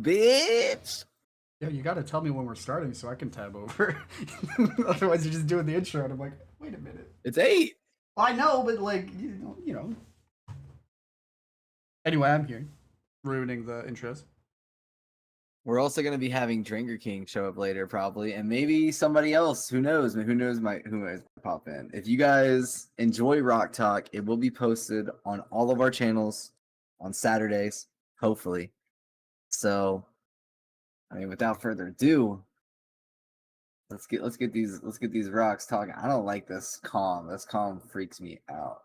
Bitch. Yeah, you gotta tell me when we're starting so I can tab over. Otherwise, you're just doing the intro, and I'm like, wait a minute. It's 8. I know, but like, you know. Anyway, I'm here, ruining the intros. We're also going to be having Drinker King show up later, probably, and maybe somebody else. Who knows? Who knows might pop in. If you guys enjoy Rock Talk, it will be posted on all of our channels on Saturdays, hopefully. So, I mean, without further ado, let's get these rocks talking. I don't like this calm. This calm freaks me out.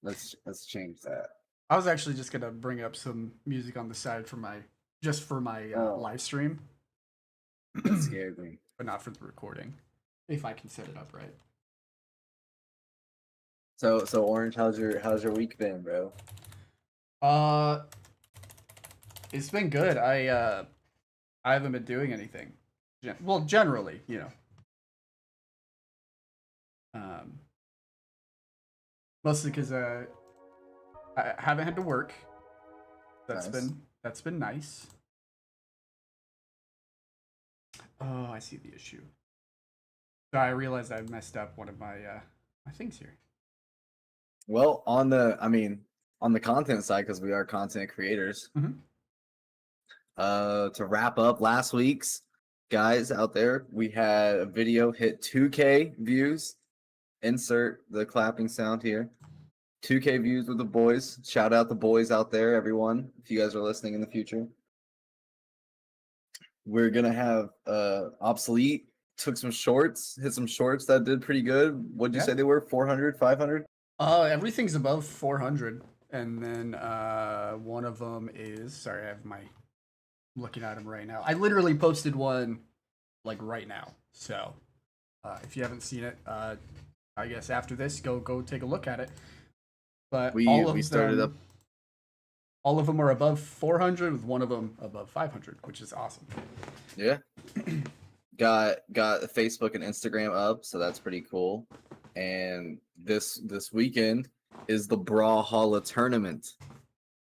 Let's change that. I was actually just gonna bring up some music on the side for my live stream. That scared me. But not for the recording. If I can set it up right. So Orange, how's your week been, bro? It's been good. I haven't been doing anything. Well, generally, you know. Mostly because I haven't had to work. That's been nice. Oh, I see the issue. So I realized I messed up one of my my things here. Well, on the content side, because we are content creators. Mm-hmm. To wrap up last week's, guys out there, we had a video hit 2K views. Insert the clapping sound here. 2K views with the boys. Shout out the boys out there, everyone, if you guys are listening in the future. We're gonna have Obsolete took some shorts, hit some shorts that did pretty good. What'd you say they were? 400, 500? Everything's above 400. And then one of them is, sorry, I have my I'm looking at them right now. I literally posted one like right now. So if you haven't seen it, I guess after this, go take a look at it. But We started up. all of them are above 400, with one of them above 500, which is awesome. Yeah. got Facebook and Instagram up, so that's pretty cool. And this weekend is the Brawlhalla tournament.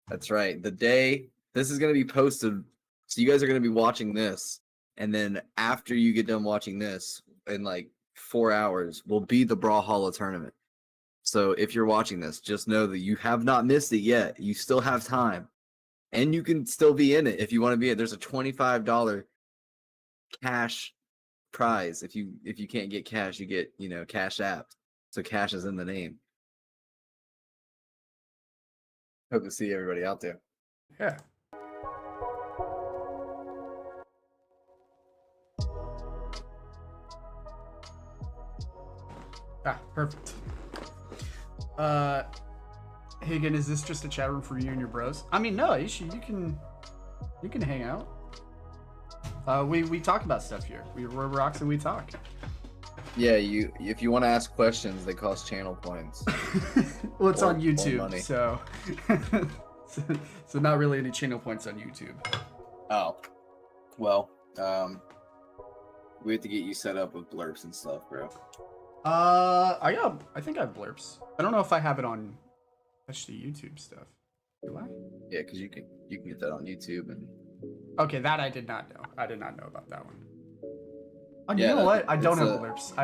That's right. The day this is going to be posted, so you guys are going to be watching this, and then after you get done watching this, in like 4 hours, will be the Brawlhalla tournament. So if you're watching this, just know that you have not missed it yet. You still have time, and you can still be in it if you want to be in it. There's a $25 cash prize. If you can't get cash, you get Cash App. So cash is in the name. Hope to see everybody out there. Yeah. Ah, perfect. Hagen, is this just a chat room for you and your bros? I mean, no, you can hang out. We talk about stuff here. We're rocks and we talk. Yeah, if you want to ask questions, they cost channel points. Well, it's on Or YouTube, money. so so not really any channel points on YouTube. Oh, well, we have to get you set up with blurps and stuff, bro. I think I have blurps. I don't know if I have it on actually YouTube stuff. Do I? Yeah, because you can get that on YouTube and. Okay, that I did not know. I did not know about that one. Oh, Yeah, you know what? I don't it's have blurps.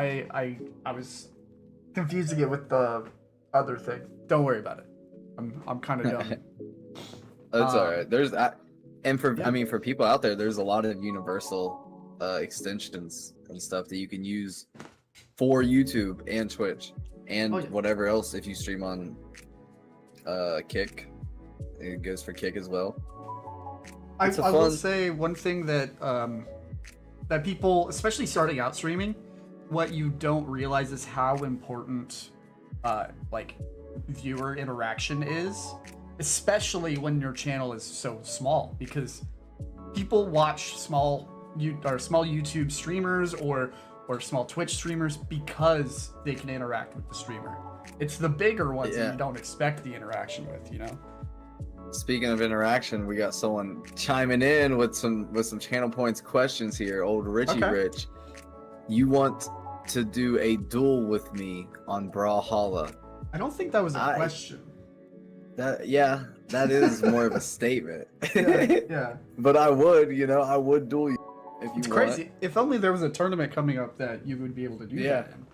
I was confusing it with the other thing. Don't worry about it. I'm kind of dumb. That's all right. There's and for yeah. I mean for people out there, there's a lot of universal extensions and stuff that you can use for YouTube and Twitch and whatever else. If you stream on Kick, it goes for Kick as well. I will say one thing that that people, especially starting out streaming, what you don't realize is how important like viewer interaction is, especially when your channel is so small, because people watch small YouTube streamers or small Twitch streamers because they can interact with the streamer. It's the bigger ones that you don't expect the interaction with, you know? Speaking of interaction, we got someone chiming in with some channel points questions here. Old Richie Rich, you want to do a duel with me on Brawlhalla? I don't think that was a question. That is more of a statement. Yeah. But I would duel you if you want. It's crazy. If only there was a tournament coming up that you would be able to do that in.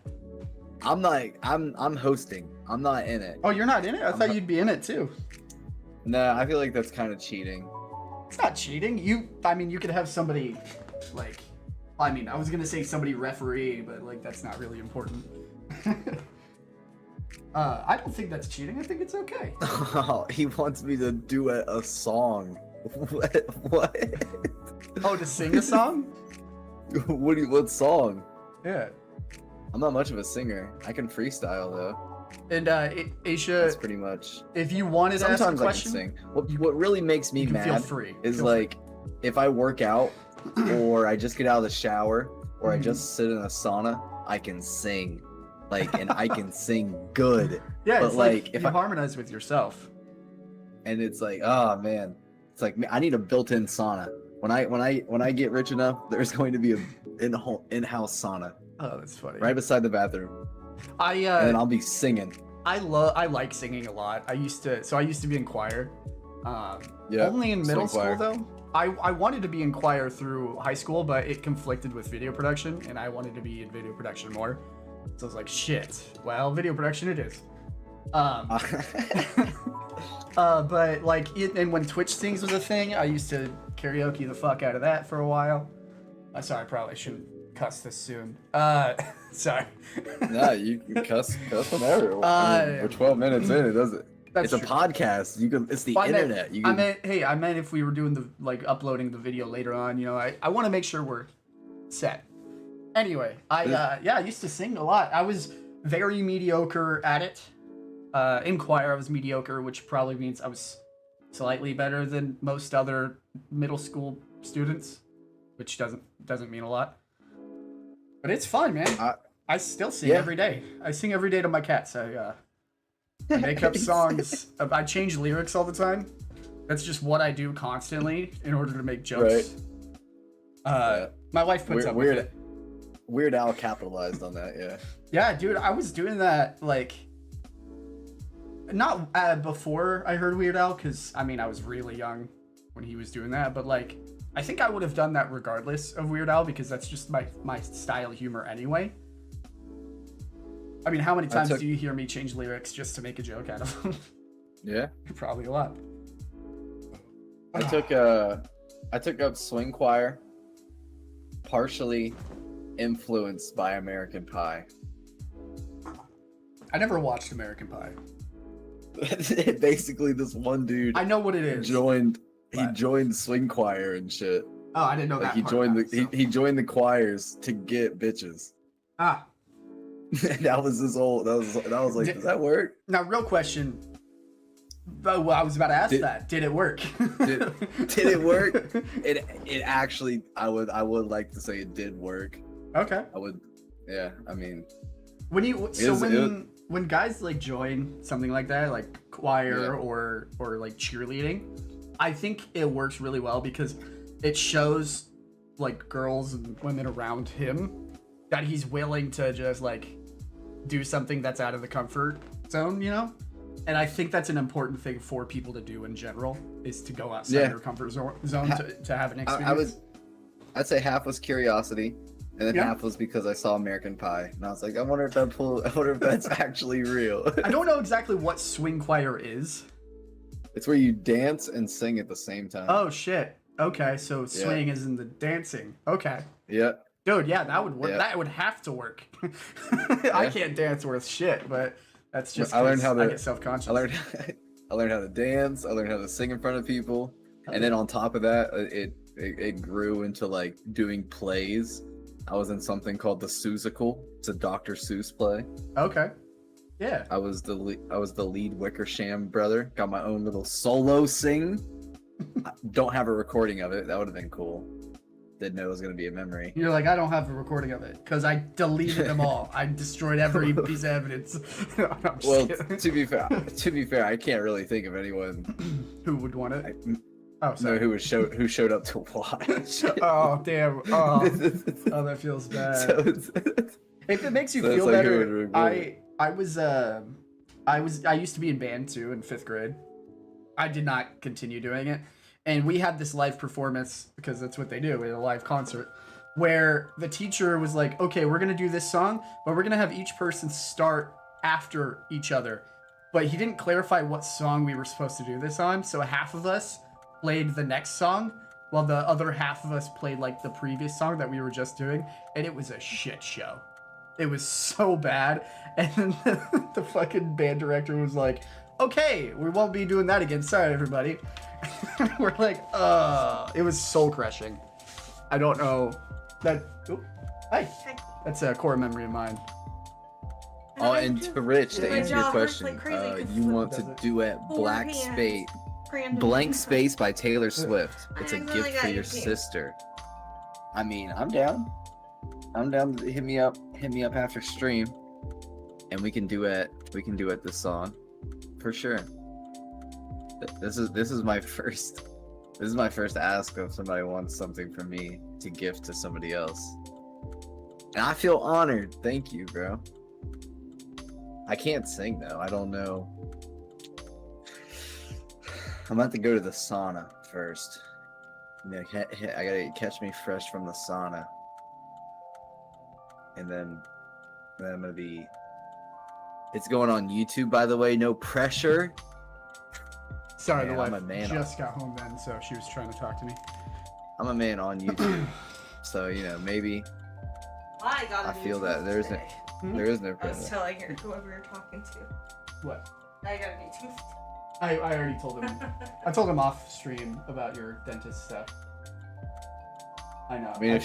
I'm hosting. I'm not in it. Oh, you're not in it? I thought you'd be in it too. No, I feel like that's kind of cheating. It's not cheating. You could have somebody, like, I was gonna say somebody referee, but like that's not really important. I don't think that's cheating. I think it's okay. Oh, he wants me to duet a song. What? Oh, to sing a song? What song? Yeah. I'm not much of a singer. I can freestyle though. And Aisha, that's pretty much. If you wanted to ask a question, I can sing. What really makes me mad feel free. is if I work out or I just get out of the shower or I just sit in a sauna, I can sing, and I can sing good. Yeah, but it's like if you harmonize with yourself. And it's like, oh man, it's like I need a built-in sauna. When I get rich enough, there's going to be an in-house sauna. Oh, that's funny. Right beside the bathroom. And then I'll be singing. I like singing a lot. I used to be in choir. Only in middle school though. I wanted to be in choir through high school, but it conflicted with video production, and I wanted to be in video production more. So I was like, shit. Well, video production it is. But and when Twitch Sings was a thing, I used to karaoke the fuck out of that for a while. Sorry, I probably shouldn't cuss this soon. Sorry. Nah, you can cuss whenever. We're 12 minutes in. It doesn't. It's a podcast. You can. It's the internet. I meant if we were doing the uploading the video later on. I want to make sure we're set. Anyway, I used to sing a lot. I was very mediocre at it. In choir, I was mediocre, which probably means I was slightly better than most other middle school students, which doesn't mean a lot. But it's fun, man. I still sing every day. I sing every day to my cats. I make up songs. I change lyrics all the time. That's just what I do constantly in order to make jokes. Right. My wife puts up with it. Weird Al capitalized on that, yeah. Yeah, dude, I was doing that like not before I heard Weird Al, because I mean I was really young when he was doing that, but like I think I would have done that regardless of Weird Al, because that's just my style of humor anyway. I mean, how many times do you hear me change lyrics just to make a joke out of them? Yeah. Probably a lot. I took up swing choir, partially influenced by American Pie. I never watched American Pie. Basically, this one dude. I know what it is. He joined swing choir and shit. Oh, I didn't know like that. He joined the choiers to get bitches. Ah. That was like, does that work? Now, real question. Well, I was about to ask that. Did it work? Did it work? It actually, I would like to say it did work. Okay. I would, yeah. I mean, when guys like join something like that, like choir or like cheerleading, I think it works really well because it shows like girls and women around him that he's willing to just like do something that's out of the comfort zone, you know? And I think that's an important thing for people to do in general, is to go outside their comfort zone to have an experience. I'd say half was curiosity, and then half was because I saw American Pie, and I was like, I wonder if that's actually real. I don't know exactly what swing choir is. It's where you dance and sing at the same time. Oh shit. Okay, so swing is in the dancing. Okay. Yeah. Dude, yeah, that would work. Yeah. That would have to work. I can't dance worth shit, but that's just I get self-conscious. I learned how to dance. I learned how to sing in front of people, and then on top of that, it grew into like doing plays. I was in something called the Seussical. It's a Dr. Seuss play. Okay. Yeah. I was the lead Wickersham brother. Got my own little solo sing. Don't have a recording of it. That would have been cool. Didn't know it was gonna be a memory. You're like, I don't have a recording of it because I deleted them all. I destroyed every piece of evidence. Well, to be fair, I can't really think of anyone who would want it. Who showed up to watch. Oh damn! Oh, that feels bad. If it makes you feel better, I used to be in band too in 5th grade. I did not continue doing it. And we had this live performance, because that's what they do, a live concert, where the teacher was like, okay, we're going to do this song, but we're going to have each person start after each other. But he didn't clarify what song we were supposed to do this on, so half of us played the next song, while the other half of us played like the previous song that we were just doing, and it was a shit show. It was so bad. And then the fucking band director was like, okay, we won't be doing that again. Sorry, everybody. We're like, it was soul crushing. I don't know that. Oh, hi. That's a core memory of mine. Oh, and to Rich, to answer your question, you want to duet Blank Space by Taylor Swift. It's a gift for your sister. I mean, I'm down. I'm down to hit me up after stream, and we can duet this song for sure. This is my first ask if somebody wants something from me to gift to somebody else, and I feel honored. Thank you, bro. I can't sing though. I don't know. I'm about to go to the sauna first. I gotta catch me fresh from the sauna, and then I'm gonna be. It's going on YouTube, by the way. No pressure. Sorry, the wife just got home then, so she was trying to talk to me. I'm a man on YouTube, so maybe. I feel that there is no pressure. I was telling her, whoever you're talking to. What? I got a new tooth. I already told him. I told him off stream about your dentist stuff. I know. I mean, if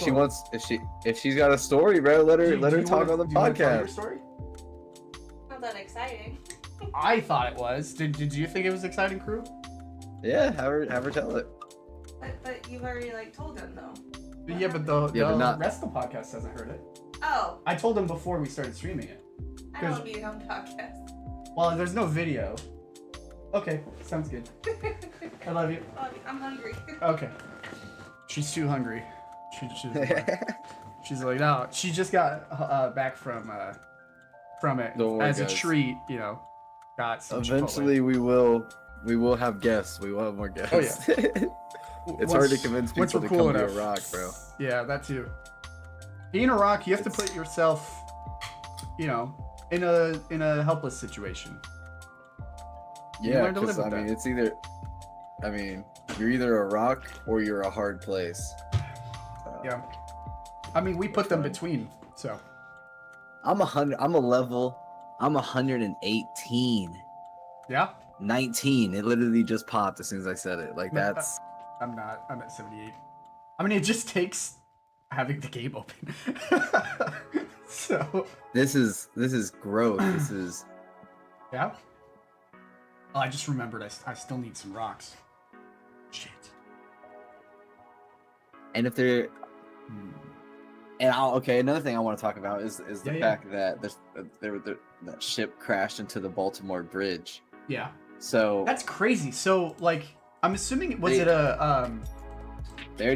she's got a story, bro, let her talk on the podcast. Tell your story? Not that exciting. I thought it was. Did you think it was exciting, crew? Yeah, have her tell it. But you've already like told them though. What Yeah, but happened? the but not- rest of the podcast hasn't heard it. Oh, I told them before we started streaming it. I don't want to be on podcast. Well, there's no video. Okay, sounds good. I love you. I'm hungry. Okay. She's too hungry. She's like, no. She just got back from it Don't worry, as a guys. treat, you know. Got some Eventually, we will have guests. We will have more guests. Oh, yeah. It's hard to convince people once we're to cool come to enough. Iraq, bro. Yeah, that too. Being a rock, you have to put yourself, you know, in a helpless situation. You Yeah, learn to because live with I mean, that. it's either, I mean, you're either a rock or you're a hard place. Yeah. I mean, we put them fine. between, so. I'm 100. I'm a level. I'm 118. Yeah. 19. It literally just popped as soon as I said it. Like that's. I'm not. I'm at 78. I mean, it just takes having the game open. So. This is growth. This is. Yeah. Oh, I just remembered. I still need some rocks. Shit. And if they're. Okay, another thing I want to talk about is the Yeah, fact that that ship crashed into the Baltimore Bridge. Yeah. So That's crazy. So, like, I'm assuming They- it a they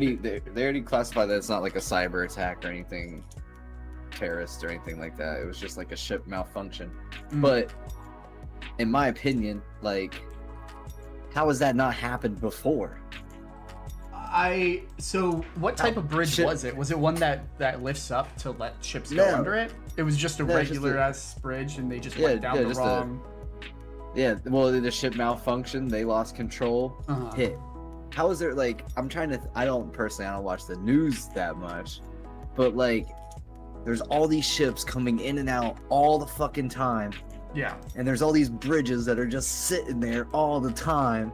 already classified that it's not like a cyber attack or anything, terrorist or anything like that. It was just like a ship malfunction. Mm. But in my opinion, like, how has that not happened before? So what type of bridge Ship- was it? Was it one that lifts up to let ships go No. under it? It was just a No, it's just regular a- ass bridge, and they just Yeah, went down yeah, the just a- wrong. Yeah, well, the ship malfunctioned. They lost control. Uh-huh. Hit. How is there like? I'm trying to. I don't watch the news that much, but like, there's all these ships coming in and out all the fucking time, Yeah. and there's all these bridges that are just sitting there all the time,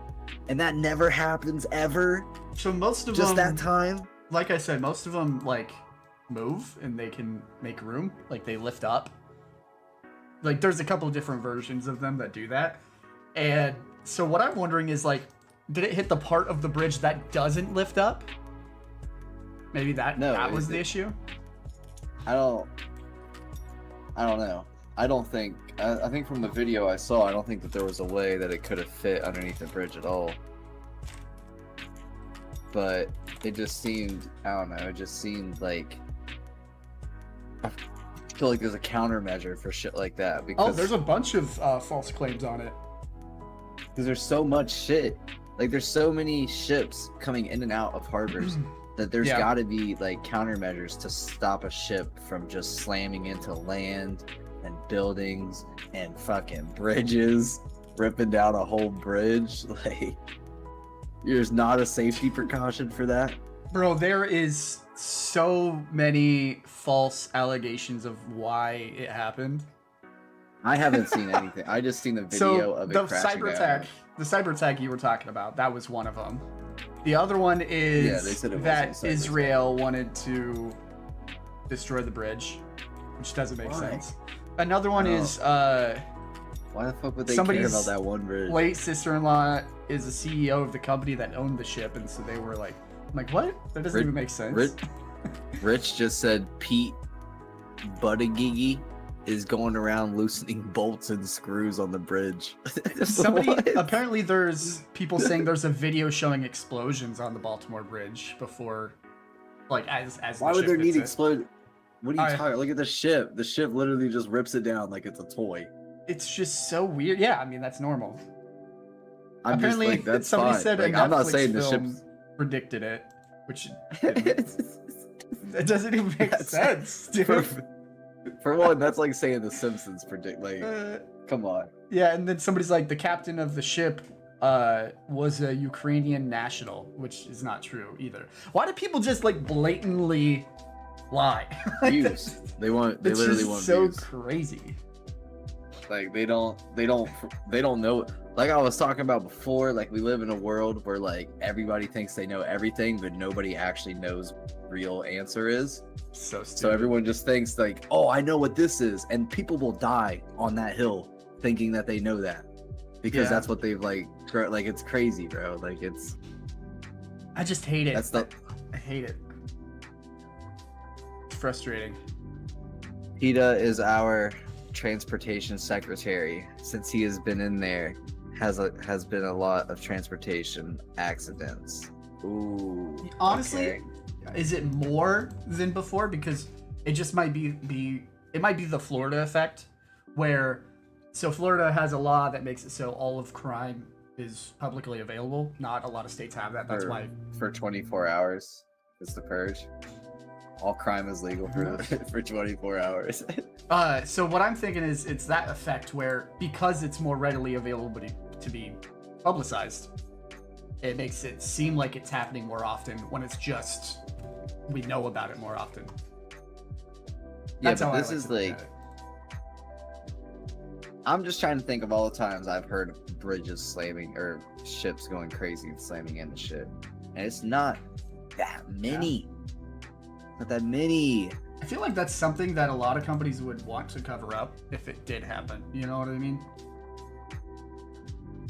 and that never happens ever. So most of Just them, that time. like I said, most of them like move and they can make room. Like they lift up. Like there's a couple of different versions of them that do that. And so what I'm wondering is like, did it hit the part of the bridge that doesn't lift up? Maybe that was the issue. I don't know. I don't think. I think from the video I saw, I don't think that there was a way that it could have fit underneath the bridge at all. But it just seemed. I don't know. It just seemed like. I feel like there's a countermeasure for shit like that because Oh, there's a bunch of false claims on it. there's so much shit. Like there's so many ships coming in and out of harbors that there's Yeah. got to be like countermeasures to stop a ship from just slamming into land and buildings and fucking bridges, ripping down a whole bridge. Like there's not a safety precaution for that. Bro, there is so many false allegations of why it happened. I haven't seen anything. I just seen the video of it the crashing cyber down. attack, the cyber attack you were talking about, that was one of them. The other one is Yeah, they said it that wasn't a cyber Israel wanted to destroy the bridge, which doesn't make Why? sense. Another one Oh. is Why the fuck would they care Somebody's about that one bridge? late sister-in-law is the CEO of the company that owned the ship, and so they were like, I'm like, what? That doesn't Rid- even make sense. Rich just said Pete Buttigieg is going around loosening bolts and screws on the bridge. Somebody What? apparently there's people saying there's a video showing explosions on the Baltimore Bridge before, like as Why the would there ship need hits it. explode? What are you I- talking? Look at the ship. The ship literally just rips it down like it's a toy. It's just so weird. Yeah, I mean that's normal. I'm Apparently, just like, that's somebody fine. said Like, a I'm not Netflix saying the film ship's. predicted it, which it doesn't even make That's- sense, dude. For one, that's like saying the Simpsons predict. Like, Uh, come on. yeah, and then somebody's like, the captain of the ship was a Ukrainian national, which is not true either. Why do people just like blatantly lie? Like, Views. that's- They want. They It's literally just want so views. crazy. Like they don't know. Like I was talking about before, like we live in a world where like everybody thinks they know everything, but nobody actually knows what the real answer is. So stupid. So everyone just thinks like, oh, I know what this is, and people will die on that hill thinking that they know that because Yeah. that's what they've like. Like it's crazy, bro. Like it's I just hate it. That's the I hate it. It's frustrating. PETA is our transportation secretary. Since he has been in there, has been a lot of transportation accidents. Ooh. Honestly, okay. is it more than before? Because it just might be the Florida effect, where so Florida has a law that makes it so all of crime is publicly available. Not a lot of states have that. That's why for 24 hours is the purge. All crime is legal for 24 hours. So what I'm thinking is it's that effect where because it's more readily available to be publicized, it makes it seem like it's happening more often when it's just we know about it more often. Yeah, That's but how I this is to look like at it. I'm just trying to think of all the times I've heard bridges slamming or ships going crazy and slamming into shit. And it's not that many. Not that many. I feel like that's something that a lot of companies would want to cover up if it did happen. You know what I mean?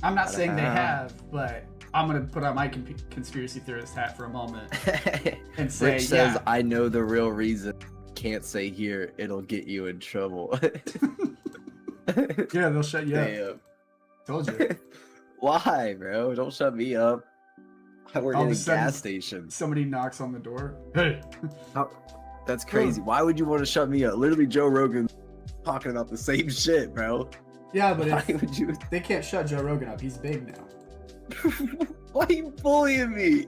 I'm not saying they have, but I'm gonna put on my conspiracy theorist hat for a moment and say, Rich says, yeah. I know the real reason. Can't say here, it'll get you in trouble. Yeah, they'll shut you up. Damn. Told you. Why, bro? Don't shut me up. I work All at of a a sudden- gas station. Somebody knocks on the door. Hey. That's crazy. Why would you want to shut me up? Literally, Joe Rogan talking about the same shit, bro. Yeah, but Why if would you? they can't shut Joe Rogan up. He's big now. Why are you bullying me?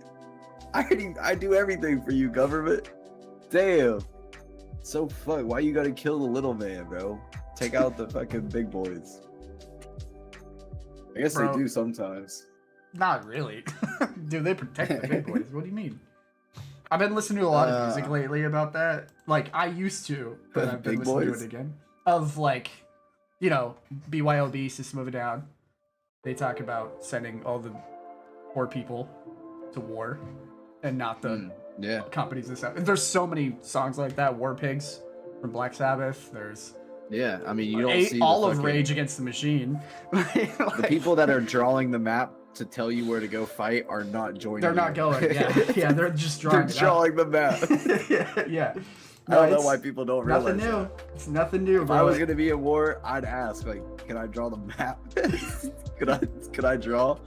I do everything for you, government. Damn. So fuck. Why you gotta kill the little man, bro? Take out the fucking big boys. I guess Bro. they do sometimes. Not really. Dude, they protect the big boys. What do you mean? I've been listening to a lot of music lately about that. Like, I used to, but I've been Big listening boys? to it again. Of, like, you know, BYOB, System of a Down. They talk about sending all the poor people to war and not the Yeah. companies and stuff. There's so many songs like that. War Pigs from Black Sabbath. There's Yeah. I mean, you don't see all the of fucking- Rage Against the Machine. The people that are drawing the map to tell you where to go fight are not joining. They're not you. going. Yeah, yeah, they're just drawing. They're drawing the map. yeah, yeah. I don't know it's why people don't Nothing realize new. that. It's nothing new, If bro. I was gonna be in war, I'd ask, like, can I draw the map? could I draw?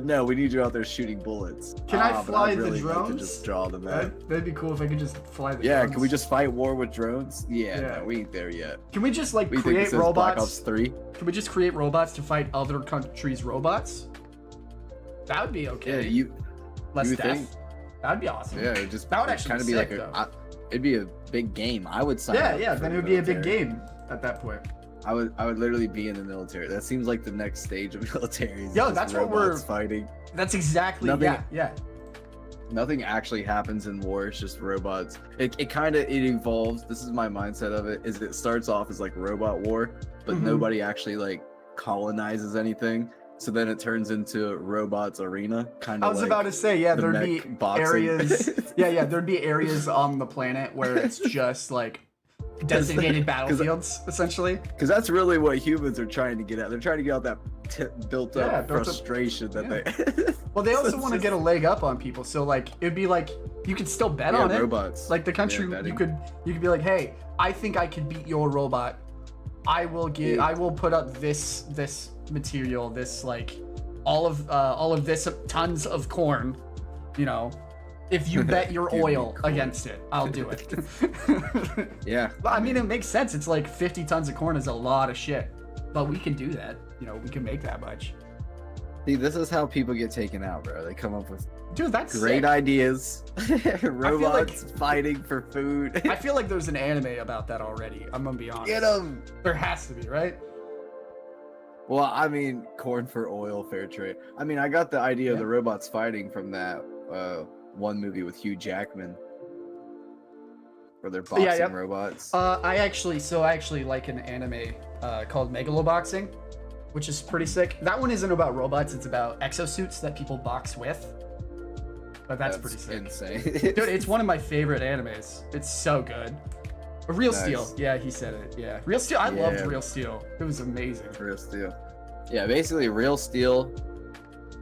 No, we need you out there shooting bullets. Can I but fly I'd the really like to drones? just draw the map. That'd be cool if I could just fly the Yeah, drones. can we just fight war with drones? Yeah, Yeah. no, we ain't there yet. Can we just like We think create this is Black robots? Ops 3. Can we just create robots to fight other countries' robots? That would be okay. Yeah, Less you would death. think. That'd be awesome. Yeah, it just That would actually kind of be be sick, like though. it'd be a big game. I would sign Yeah, up yeah. for Then it the would be a big military. game at that point. I would literally be in the military. That seems like the next stage of military. is Yo, just that's what we're- robots fighting. That's exactly. Nothing- Yeah. Nothing actually happens in war. It's just robots. It evolves. This is my mindset of it. Is it starts off as like robot war, but Mhm. nobody actually like colonizes anything. So then it turns into robots arena. Kind I of. was like about to say, yeah, the there'd be mech boxing. areas. yeah, there'd be areas on the planet where it's just like designated battlefields, essentially. Because that's really what humans are trying to get at. They're trying to get out that built up Yeah, built up- frustration that yeah. they. Well, they So also it's want to just- get a leg up on people, so like it'd be like you could still bet Yeah, on it. robots. Like the country, Yeah, you betting. could be like, hey, I think I could beat your robot. I will put up this material, this like all of this tons of corn, you know. If you bet your Give me oil corn. against it, I'll do it. Yeah. Well, I mean, it makes sense. It's like 50 tons of corn is a lot of shit, but we can do that. You know, we can make that much. See, this is how people get taken out, bro. They come up with Dude, that's great sick. ideas. Robots like- fighting for food. I feel like there's an anime about that already. I'm gonna be honest. Get them. There has to be, right? Well, I mean, corn for oil, fair trade. I mean, I got the idea of Yeah. the robots fighting from that one movie with Hugh Jackman, where they're boxing Yeah, yeah. robots. I actually like an anime called Megaloboxing, which is pretty sick. That one isn't about robots; it's about exosuits that people box with. But that's pretty sick. Insane. Dude, it's one of my favorite animes. It's so good. Real Nice. Steel. Yeah, he said it. Yeah. Real Steel. I loved Yeah. Real Steel. It was amazing. Real Steel. Yeah, basically, Real Steel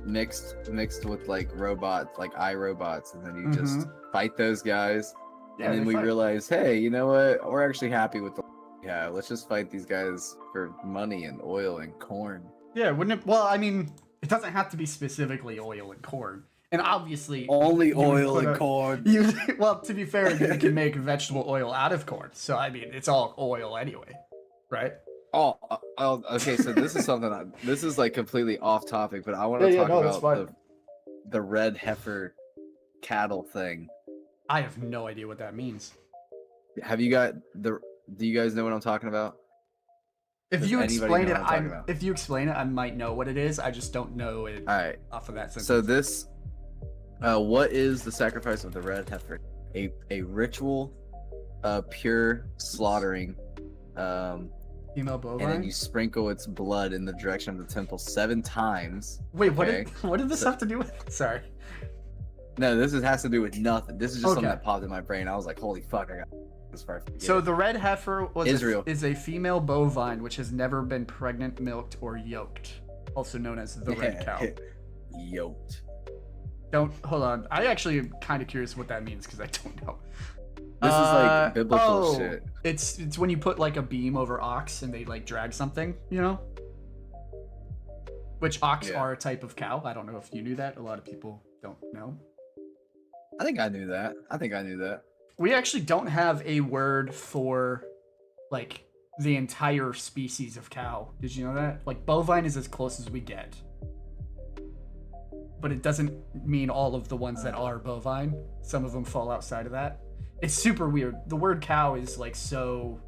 mixed with like robots, like iRobots, and then you just Mm-hmm. fight those guys. Yeah, and then they we fight. realize, hey, you know what? We're actually happy with the let's just fight these guys for money and oil and corn. Yeah, wouldn't it? Well, I mean, it doesn't have to be specifically oil and corn, and obviously Only you would oil put and a- corn. You well, to be fair, you can make vegetable oil out of corn. So I mean, it's all oil anyway, right? Okay. So this is something. This is like completely off topic, but I want to talk about the red heifer cattle thing. I have no idea what that means. Have you got the? Do you guys know what I'm talking about? If Does you anybody explain know it, what I'm talking about? if you explain it, I might know what it is. I just don't know it All right. off of that sentence. So this, what is the sacrifice of the red heifer? A ritual, pure slaughtering, female and then bovine. you sprinkle its blood in the direction of the temple 7 times. Wait, what okay. did what did this So- have to do with? Sorry. No, has to do with nothing. This is just something Okay. that popped in my brain. I was like, holy fuck, I got this far. So the red heifer Israel. is a female bovine which has never been pregnant, milked, or yoked, also known as the red cow. Yoked. Don't hold on. I actually am kind of curious what that means because I don't know. This is like biblical shit. It's when you put like a beam over ox and they like drag something, you know? Which ox Yeah. are a type of cow. I don't know if you knew that. A lot of people don't know. I think I knew that. We actually don't have a word for like the entire species of cow. Did you know that? Like bovine is as close as we get. But it doesn't mean all of the ones that are bovine. Some of them fall outside of that. It's super weird. The word cow is like so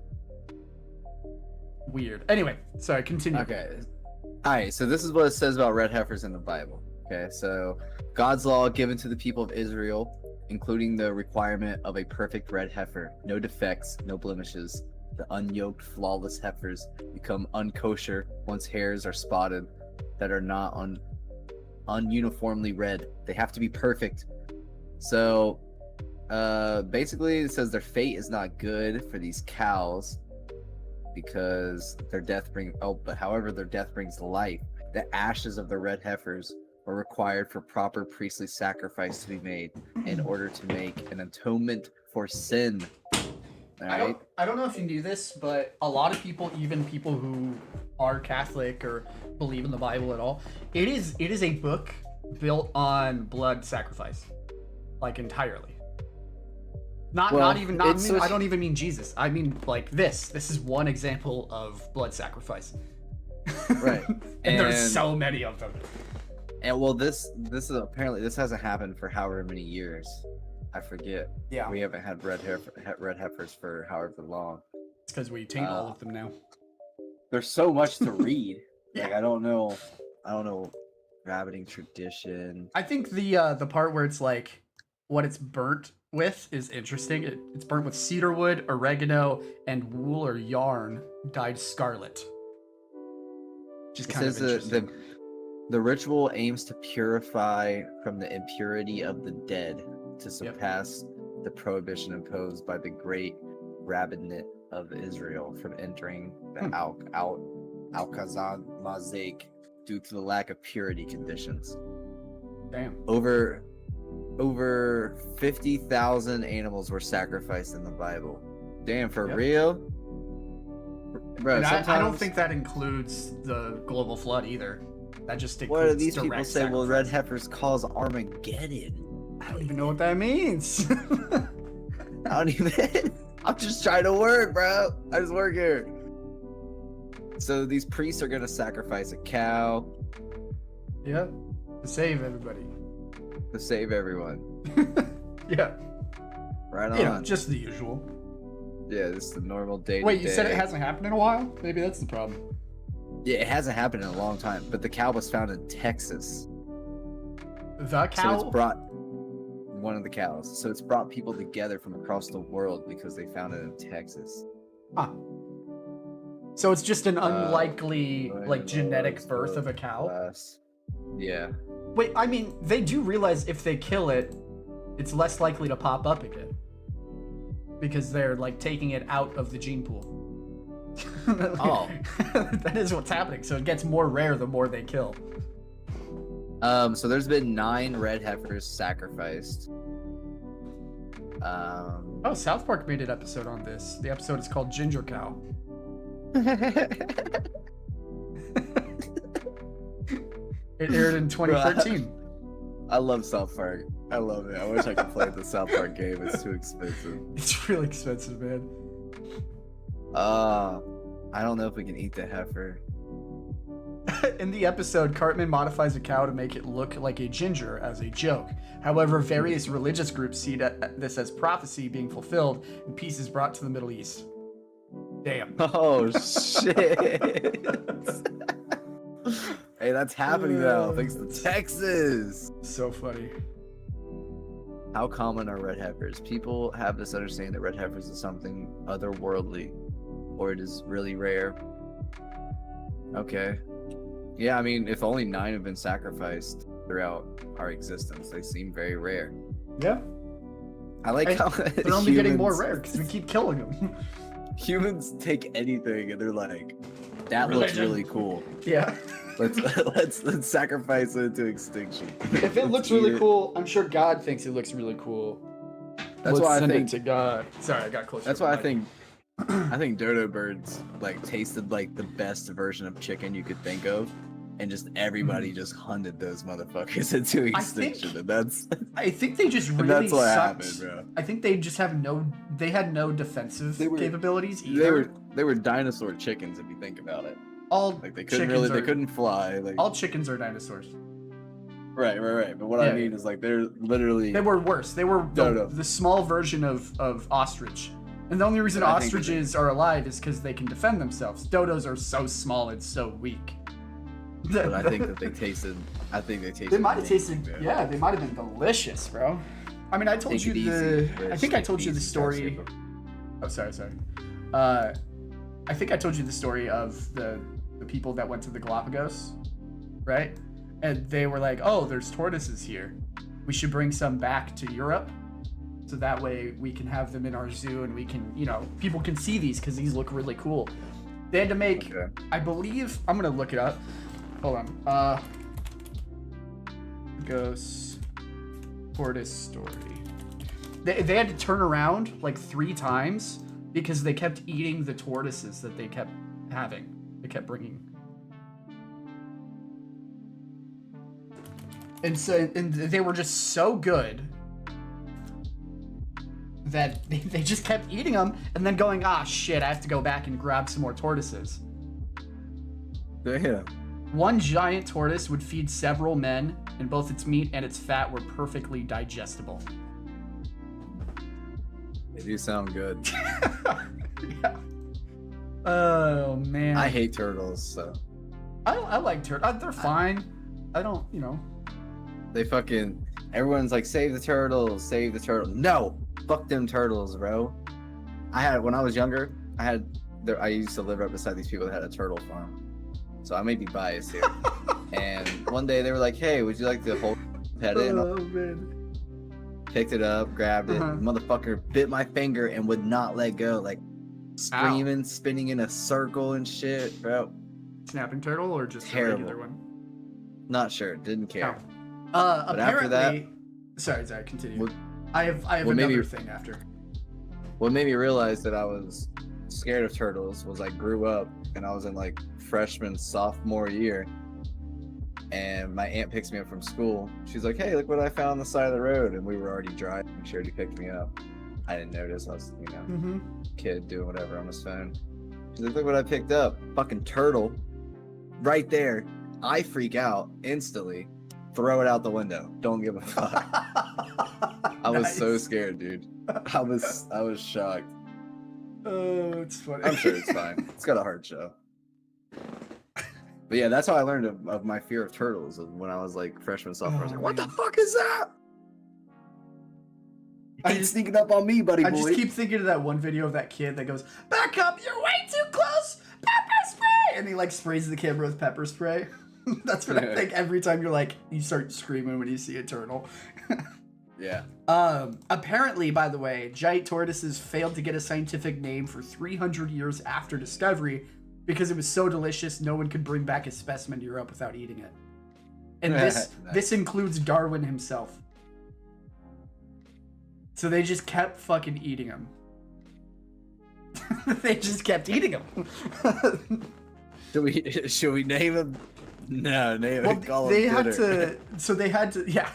weird. Anyway, sorry, continue. Okay. All right. So this is what it says about red heifers in the Bible. Okay. So God's law given to the people of Israel, including the requirement of a perfect red heifer, no defects, no blemishes. The unyoked, flawless heifers become unkosher once hairs are spotted that are not ununiformly red. They have to be perfect. So basically it says their fate is not good for these cows because their death however their death brings life. The ashes of the red heifers are required for proper priestly sacrifice to be made in order to make an atonement for sin. All right. I don't know if you knew this, but a lot of people, even people who are Catholic or believe in the Bible at all, it is a book built on blood sacrifice, like entirely. Not even I don't even mean Jesus. I mean like this. This is one example of blood sacrifice. Right. and there's And- so many of them. And well, this is apparently this hasn't happened for however many years. I forget. Yeah. We haven't had red heifers for however long. It's because we taint all of them now. There's so much to read. Yeah. Like I don't know rabbiting tradition. I think the part where it's like what it's burnt with is interesting. It's burnt with cedar wood, oregano, and wool or yarn dyed scarlet. Which is It kind of says interesting. the ritual aims to purify from the impurity of the dead to surpass the prohibition imposed by the great rabbinate of Israel from entering the Al-Khazan Mosaic due to the lack of purity conditions. Damn. Over 50,000 animals were sacrificed in the Bible. Damn, for Yep. real? Bro, And sometimes I don't think that includes the global flood either. That just includes what do these people direct say? Well, red sacrifice. heifers cause Armageddon. I don't even know what that means. I don't even. I'm just trying to work, bro. I just work here. So these priests are gonna sacrifice a cow Yeah. To save everybody. to save everyone. Yeah. Right on. You know, just the usual. Yeah, this is the normal day. Wait, you said it hasn't happened in a while? Maybe that's the problem. Yeah, it hasn't happened in a long time. But the cow was found in Texas, The cow? so it's brought one of the cows. So it's brought people together from across the world because they found it in Texas. Huh. So it's just an unlikely, like, genetic birth of a cow? Yeah. Wait, I mean, they do realize if they kill it, it's less likely to pop up again. Because they're, like, taking it out of the gene pool. Oh. That is what's happening. So it gets more rare the more they kill. So there's been 9 red heifers sacrificed. Oh, South Park made an episode on this. The episode is called Ginger Cow. It aired in 2013. I love South Park. I love it. I wish I could play the South Park game. It's too expensive. It's really expensive, man. I don't know if we can eat the heifer. In the episode, Cartman modifies a cow to make it look like a ginger as a joke. However, various religious groups see this as prophecy being fulfilled and peace is brought to the Middle East. Damn. Oh shit! Hey, that's happening now. Thanks to Texas. So funny. How common are red heifers? People have this understanding that red heifers is something otherworldly, or it is really rare. Okay. Yeah, I mean, if only 9 have been sacrificed throughout our existence, they seem very rare. Yeah. I like how they're only getting more rare because we keep killing them. Humans take anything and they're like, that looks really cool. Yeah. Let's sacrifice it to extinction. If it looks really cool, I'm sure God thinks it looks really cool. That's why I send think it to God. Sorry, I got closer. That's why I think dodo birds like tasted like the best version of chicken you could think of, and just everybody just hunted those motherfuckers into extinction. I think they just really that's what sucked. happened, bro. I think they just had no defensive capabilities either. They were dinosaur chickens if you think about it. All like they couldn't fly. Like all chickens are dinosaurs. Right. But what I mean is like they were worse. They were the small version of ostrich. And the only reason ostriches are alive is because they can defend themselves. Dodos are so small and so weak. But I think that they tasted. They might have tasted. Man. Yeah, they might have been delicious, bro. I mean, I told you I think I told you the story. Oh, sorry. I think I told you the story of the people that went to the Galapagos, right? And they were like, "Oh, there's tortoises here. We should bring some back to Europe." So that way we can have them in our zoo and we can, people can see these because these look really cool. They had to make, I believe, I'm going to look it up. Hold on. Ghost tortoise story. They had to turn around like 3 times because they kept eating the tortoises that they kept having. They kept bringing. And they were just so good that they just kept eating them and then going, shit, I have to go back and grab some more tortoises. Damn. One giant tortoise would feed several men, and both its meat and its fat were perfectly digestible. They do sound good. Yeah. Oh, man. I hate turtles, so. I like turtles. They're fine. I don't, They fucking... Everyone's like, save the turtles, save the turtles. No! Fuck them turtles, bro. When I was younger, I used to live right beside these people that had a turtle farm. So I may be biased here. And one day they were like, hey, would you like to pet it? Oh, man. Picked it up, grabbed it. Motherfucker bit my finger and would not let go. Like, screaming, spinning in a circle and shit, bro. Snapping turtle or just a regular one? Not sure. Didn't care. But apparently, after that... Sorry, continue. I have another thing after. What made me realize that I was scared of turtles was I grew up and I was in like freshman, sophomore year, and my aunt picks me up from school. She's like, hey, look what I found on the side of the road, and we were already driving. She already picked me up. I didn't notice. I was, kid doing whatever on his phone. She's like, look what I picked up. Fucking turtle. Right there. I freak out instantly. Throw it out the window. Don't give a fuck. I was so scared, dude. I was shocked. Oh, it's funny. I'm sure it's fine. It's got a hard show. But yeah, that's how I learned of my fear of turtles when I was like freshman, sophomore. I was like, what the fuck is that? He's sneaking up on me, buddy boy. I just keep thinking of that one video of that kid that goes, back up, you're way too close, pepper spray! And he like sprays the camera with pepper spray. That's what I think every time you start screaming when you see a turtle. Yeah. Apparently, by the way, giant tortoises failed to get a scientific name for 300 years after discovery because it was so delicious no one could bring back a specimen to Europe without eating it. And Nice. this includes Darwin himself. So they just kept fucking eating him. They just kept eating him. Should we name him? No, name Well, him. Call they him had Dinner. to. So they had to. Yeah,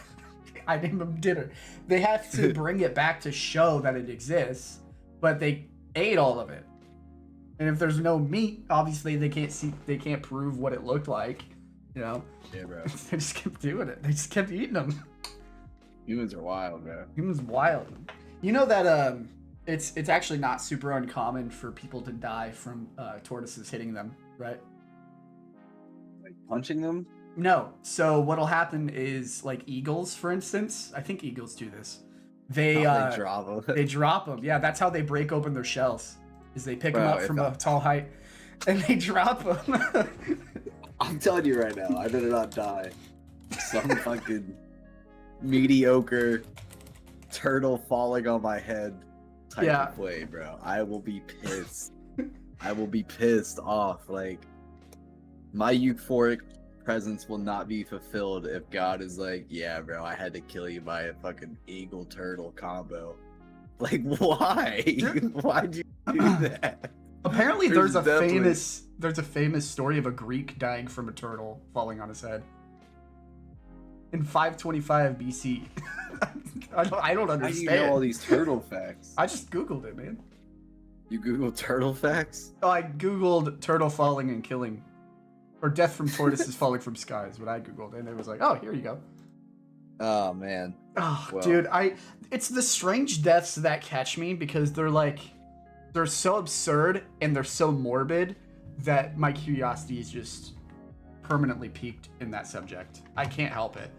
I named him Dinner. They have to bring it back to show that it exists, but they ate all of it. And if there's no meat, obviously they can't prove what it looked like. You know. Yeah, bro. They just kept doing it. They just kept eating them. Humans are wild, bro. Humans wild. You know that it's actually not super uncommon for people to die from tortoises hitting them, right? Like punching them? No. So what'll happen is like eagles, for instance. I think eagles do this. They drop them. they drop them. Yeah, that's how they break open their shells. Is they pick them Bro, up from a tall height, and they drop them. I'm telling you right now, I better not die. Some fucking mediocre turtle falling on my head type Yeah. of way, bro. I will be pissed. I will be pissed off. Like, my euphoric presence will not be fulfilled if God is like, yeah, bro, I had to kill you by a fucking eagle turtle combo. Like, why? Why'd you do that? Apparently, there's a definitely- famous story of a Greek dying from a turtle falling on his head in 525 BC. I don't How do you understand. know all these turtle facts? I just googled it, man. You Google turtle facts? Oh, I googled turtle falling and killing, or death from tortoises falling from skies. What I googled, and it was like, oh, here you go. Oh man. Oh, Well. dude, it's the strange deaths that catch me because they're so absurd and they're so morbid that my curiosity is just permanently piqued in that subject. I can't help it.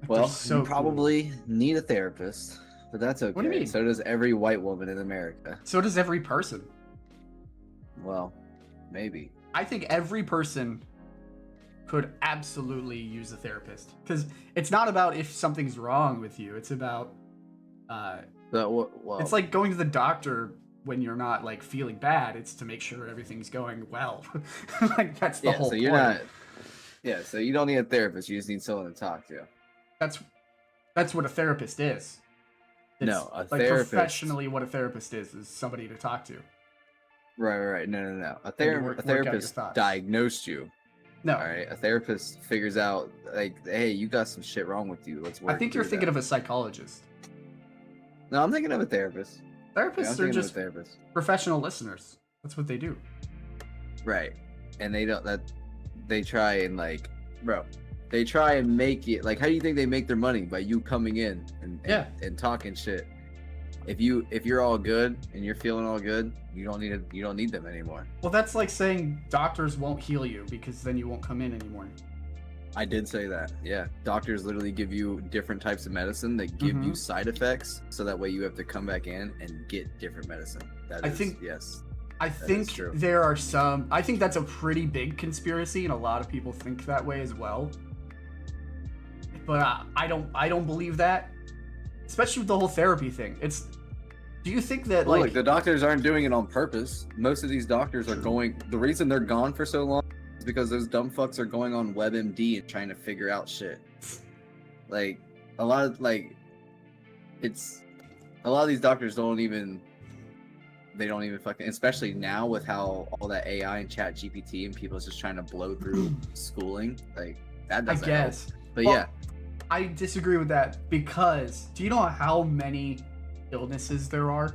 Like, Well, they're so you probably need a therapist, but that's okay. What do you mean? So does every white woman in America. cool. So does every person. Well, maybe. I think every person could absolutely use a therapist because it's not about if something's wrong with you. It's about Well, it's like going to the doctor when you're not like feeling bad. It's to make sure everything's going well. Like that's the yeah. whole So you're point. not. Yeah. So you don't need a therapist. You just need someone to talk to. That's what a therapist is. No, a like therapist- professionally what a therapist is somebody to talk to. Right. No. A And you work out your therapist thoughts. diagnosed you. No, All right. A therapist figures out like, hey, you got some shit wrong with you. Let's work. I think you're thinking of a psychologist. No, I'm thinking of a therapist. Yeah, I'm Therapists are thinking of a just therapist. professional listeners. That's what they do. Right. And they don't that they try and like, bro, they try and make it like, how do you think they make their money? By you coming in and talking shit. If you're all good and you're feeling all good, you don't need them anymore. Well, that's like saying doctors won't heal you because then you won't come in anymore. I did say that. Yeah. Doctors literally give you different types of medicine that give you Mhm. side effects, so that way you have to come back in and get different medicine. I think- yes. I is think true. there are some. I think that's a pretty big conspiracy, and a lot of people think that way as well. But I don't believe that, especially with the whole therapy thing. Do you think that Well, like look, the doctors aren't doing it on purpose. Most of these doctors are going. The reason they're gone for so long is because those dumb fucks are going on WebMD and trying to figure out shit. Like a lot of it's a lot of these doctors don't even fucking. Especially now with how all that AI and Chat GPT and people just trying to blow through schooling. Like that I doesn't help. guess But Well, yeah, I disagree with that because do you know how many illnesses there are?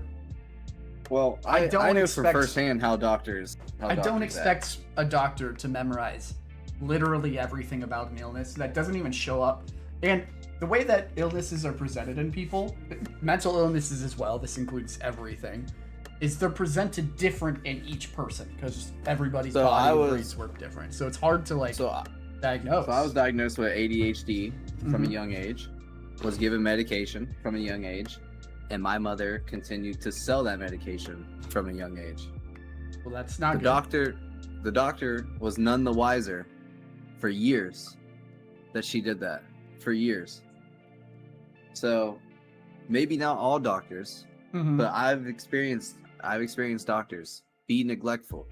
well, I don't I know expect- from firsthand how doctors. I don't doctors expect a doctor to memorize literally everything about an illness that doesn't even show up. And the way that illnesses are presented in people, mental illnesses as well, this includes everything, is they're presented different in each person because everybody's So body I and was- brains work different. So it's hard to like So diagnose. So I was diagnosed with ADHD from a Mhm. young age, was given medication from a young age, and my mother continued to sell that medication from a young age. Well, that's not The good. doctor was none the wiser for years that she did that, for years. So maybe not all doctors, Mhm. but I've experienced doctors be neglectful.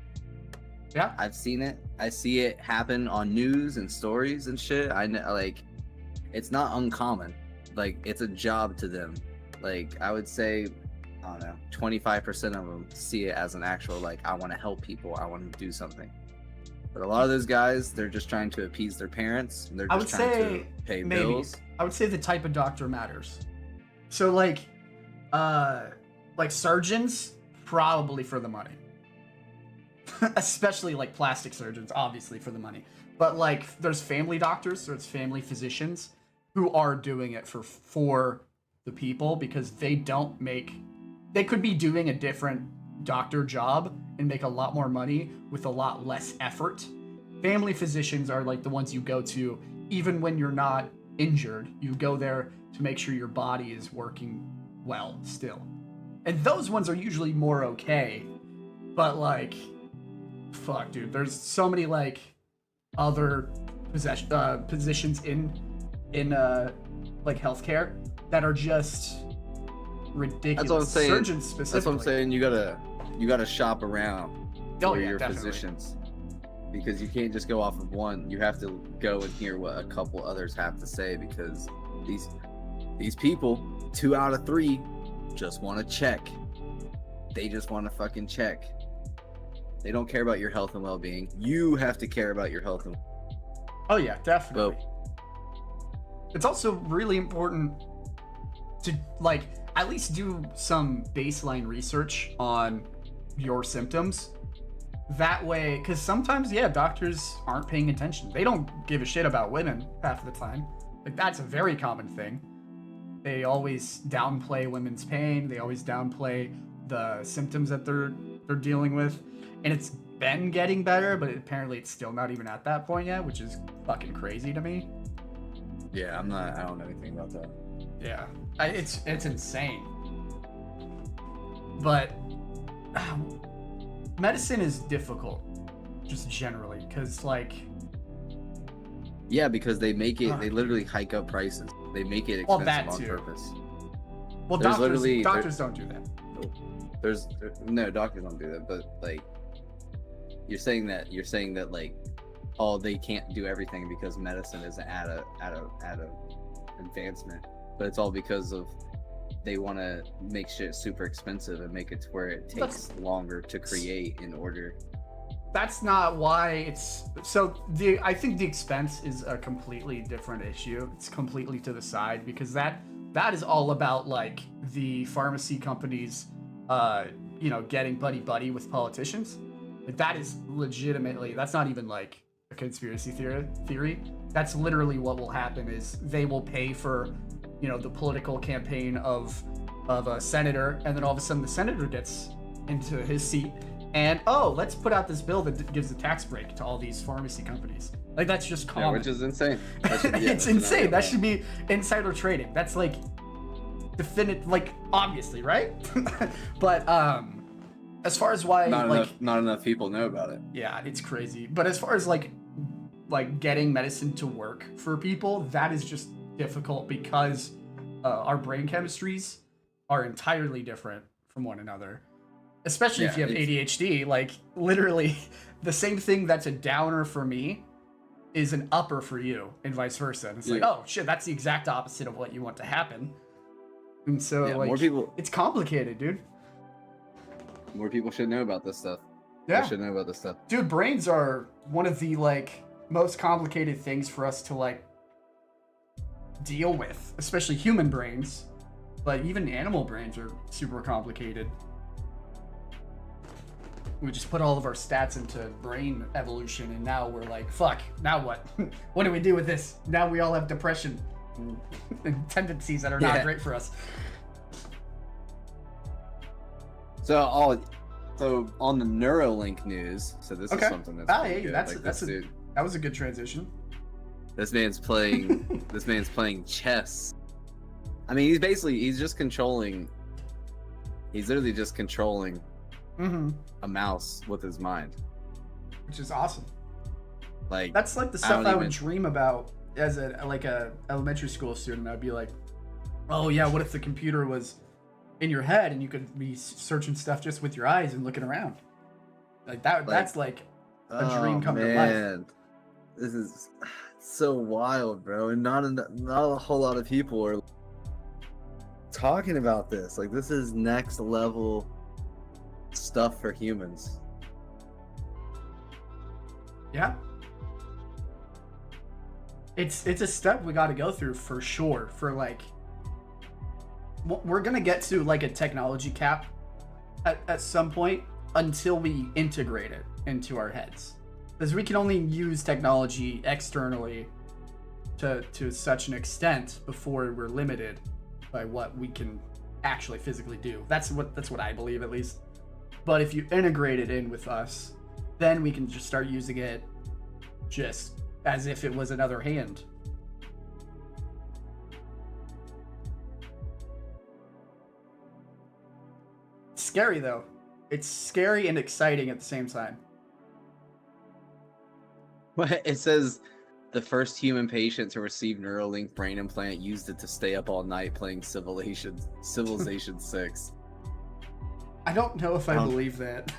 Yeah. I've seen it. I see it happen on news and stories and shit. I know, like, it's not uncommon. Like, it's a job to them. Like, I would say, I don't know, 25% of them see it as an actual, like, I want to help people. I want to do something. But a lot of those guys, they're just trying to appease their parents. And they're I just would trying say to pay maybe. bills. I would say the type of doctor matters. So like surgeons, probably for the money. Especially like plastic surgeons, obviously for the money. But like there's family doctors, so it's family physicians who are doing it for the people because they could be doing a different doctor job and make a lot more money with a lot less effort. Family physicians are like the ones you go to even when you're not injured. You go there to make sure your body is working well still. And those ones are usually more okay. But like, fuck, dude, there's so many like other positions in like healthcare that are just ridiculous. That's what I'm saying. Surgeons specifically. That's what I'm saying. You gotta shop around Oh, for yeah, your definitely. physicians, because you can't just go off of one. You have to go and hear what a couple others have to say, because these people, 2 out of 3, just want to check. They just want to fucking check. They don't care about your health and well-being. You have to care about your health and. Oh yeah, definitely. But It's also really important to like at least do some baseline research on your symptoms. That way, because sometimes, yeah, doctors aren't paying attention. They don't give a shit about women half the time. Like that's a very common thing. They always downplay women's pain. They always downplay the symptoms that they're dealing with. And it's been getting better, but apparently it's still not even at that point yet, which is fucking crazy to me. yeah, I don't know anything about that. Yeah, it's insane. But medicine is difficult, just generally, because like. Yeah, because they make it. They literally hike up prices. They make it Well, expensive that on too. purpose. Well, There's doctors don't do that. No, doctors don't do that. But like, you're saying that like, oh, they can't do everything because medicine isn't at a advancement. But it's all because of they want to make shit super expensive and make it to where it takes longer to create in order. That's not why it's so. I think the expense is a completely different issue. It's completely to the side because that is all about like the pharmacy companies, getting buddy with politicians. Like that is legitimately. That's not even like a conspiracy theory. That's literally what will happen. Is they will pay for, the political campaign of a senator, and then all of a sudden the senator gets into his seat. And let's put out this bill that gives a tax break to all these pharmacy companies. Like that's just common. Yeah, which is insane. It's insane. That should be insider trading. That's like definite, like obviously, right? But as far as why not enough people know about it. Yeah, it's crazy. But as far as like getting medicine to work for people, that is just difficult because our brain chemistries are entirely different from one another. Especially if you have ADHD, like literally the same thing that's a downer for me is an upper for you and vice versa. And it's like, oh shit, that's the exact opposite of what you want to happen. And so like more people, it's complicated, dude. More people should know about this stuff. Yeah. They should know about this stuff. Dude, brains are one of the like most complicated things for us to like deal with, especially human brains. But even animal brains are super complicated. We just put all of our stats into brain evolution, and now we're like, fuck, now what? What do we do with this? Now we all have depression and tendencies that are not great for us. So on the Neuralink news, so this is something that's pretty good. That was a good transition. This man's playing chess. I mean, he's just controlling. He's literally just controlling a mouse with his mind, which is awesome. Like that's like the stuff I would dream about as a elementary school student. I'd be like, oh yeah, what if the computer was in your head and you could be searching stuff just with your eyes and looking around like that? That's like a dream come to life. Man, this is so wild, bro, and not a whole lot of people are talking about this. Like, this is next level stuff for humans. Yeah. It's a step we got to go through for sure. For like, we're gonna get to like a technology cap at some point until we integrate it into our heads, because we can only use technology externally to such an extent before we're limited by what we can actually physically do. That's what I believe, at least. But if you integrate it in with us, then we can just start using it just as if it was another hand. It's scary though. It's scary and exciting at the same time. It says the first human patient to receive Neuralink brain implant used it to stay up all night playing Civilization 6. I don't know if I I don't- believe that.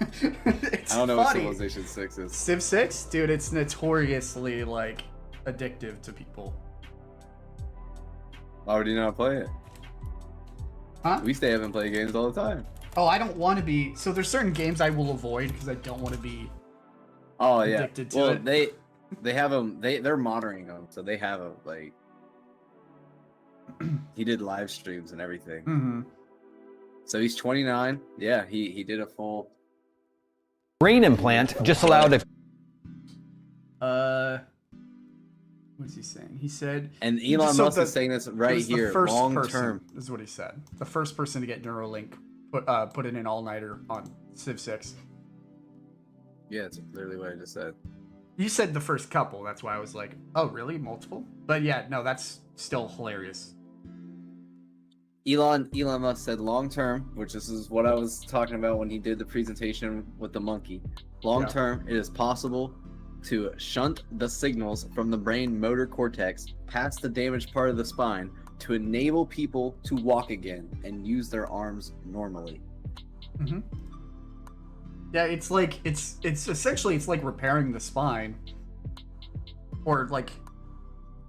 It's I don't know what funny. Civilization 6 is. Civ 6, dude, it's notoriously like addictive to people. Why would you not play it? Huh? We stay up and play games all the time. Oh, I don't want to be. So there's certain games I will avoid because I don't want to be. Oh yeah. Addicted to Well, it. they have them. They're monitoring them, so they have a like. He did live streams and everything. Mm-hmm. So he's 29. Yeah, he did a full. Brain implant just allowed a What's he saying? He said. And Elon So Musk the- is saying this it right was the here, first long person, term. is what he said. The first person to get Neuralink put in an all-nighter on Civ 6. Yeah, it's literally what I just said. You said the first couple. That's why I was like, oh, really? Multiple? But yeah, no, that's still hilarious. Elon Musk said long term, which this is what I was talking about when he did the presentation with the monkey. Long term, it is possible to shunt the signals from the brain motor cortex past the damaged part of the spine to enable people to walk again and use their arms normally. Mm-hmm. Yeah, it's like it's essentially it's like repairing the spine, or like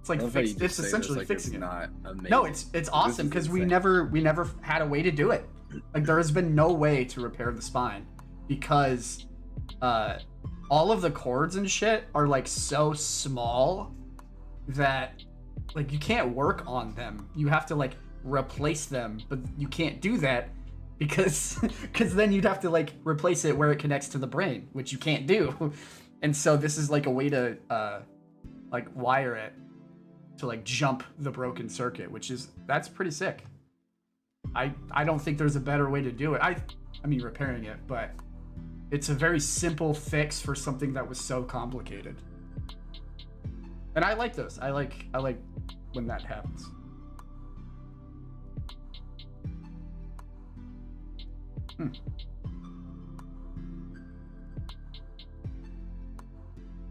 it's like I love how you it's just say this essentially like fixing it's it. not amazing. No, it's awesome is because we insane. never had a way to do it. Like there has been no way to repair the spine because all of the cords and shit are like so small that like you can't work on them. You have to like replace them, but you can't do that because then you'd have to like replace it where it connects to the brain, which you can't do. And so this is like a way to like wire it to like jump the broken circuit, that's pretty sick. I don't think there's a better way to do it. I mean repairing it, but it's a very simple fix for something that was so complicated. And I like those. I like when that happens.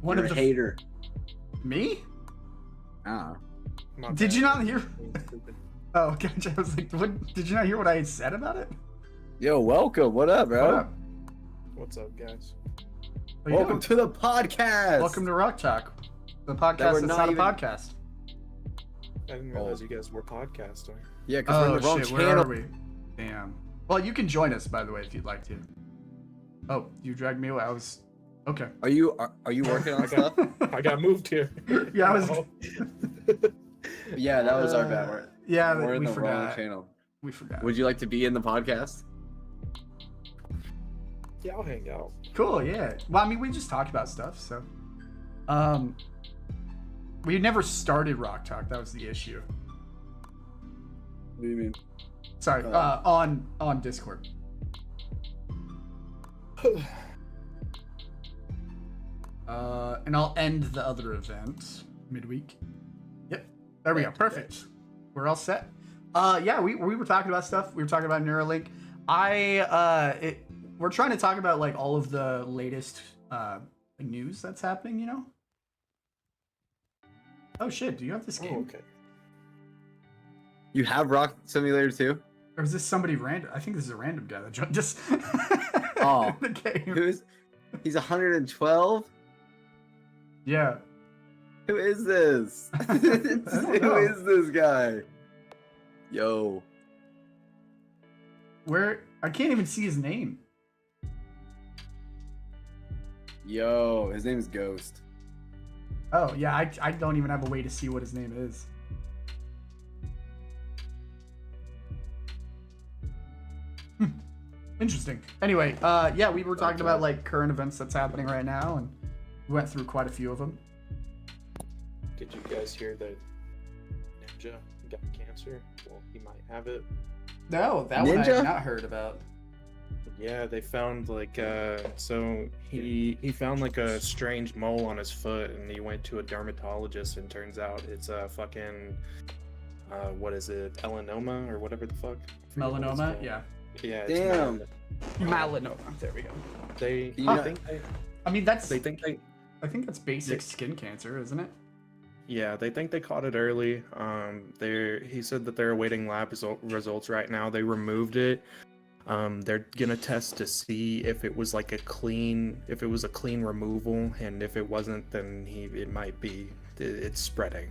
One You're of a the hater. me? Ah. My Did bad. you not hear? Being stupid. Oh, gotcha. I was like, what? Did you not hear what I had said about it? Yo, welcome. What up, bro? What up? What's up, guys? How you Welcome doing? to the podcast. Welcome to Rock Talk, the podcast we're that's not not a even- podcast. I didn't realize you guys were podcasting. Yeah, because we're Oh in the wrong shit, where channel. are we? Damn. Well, you can join us, by the way, if you'd like to. Oh, you dragged me away. I was okay. Are you working on I stuff? got, I got moved here. Yeah, I was. Yeah, that was our bad. Yeah, We're in we the wrong forgot. channel. We forgot. Would you like to be in the podcast? Yeah, I'll hang out. Cool. Yeah. Well, I mean, we just talked about stuff, so. We never started Rock Talk. That was the issue. What do you mean? Sorry. On Discord. And I'll end the other event midweek. Yep. There we go. Perfect. We're all set. Yeah, we were talking about stuff. We were talking about Neuralink. We're trying to talk about like all of the latest news that's happening, you know? Oh shit, do you have this game? Oh, okay. You have Rock Simulator 2? Or is this somebody random? I think this is a random guy that just Oh. the game. He's 112? Yeah. Who is this? Who is this guy? Yo. Where I can't even see his name. Yo, his name is Ghost. Oh yeah, I don't even have a way to see what his name is. Interesting. Anyway, yeah, we were talking about like current events that's happening right now, and we went through quite a few of them. Did you guys hear that Ninja got cancer? Well, he might have it. No, that one I Ninja? have not heard about. Yeah, they found like so he found like a strange mole on his foot, and he went to a dermatologist, and turns out it's a fucking what is it, melanoma or whatever the fuck? I forget what it's Melanoma? called. Yeah. Yeah. It's Damn. Melanoma. There we go. They You know- think they, I mean, that's. they think they I think that's basic skin cancer, isn't it? Yeah, they think they caught it early. He said that they're awaiting lab results right now. They removed it. They're gonna test to see if it was like a clean removal, and if it wasn't, then it might be it's spreading.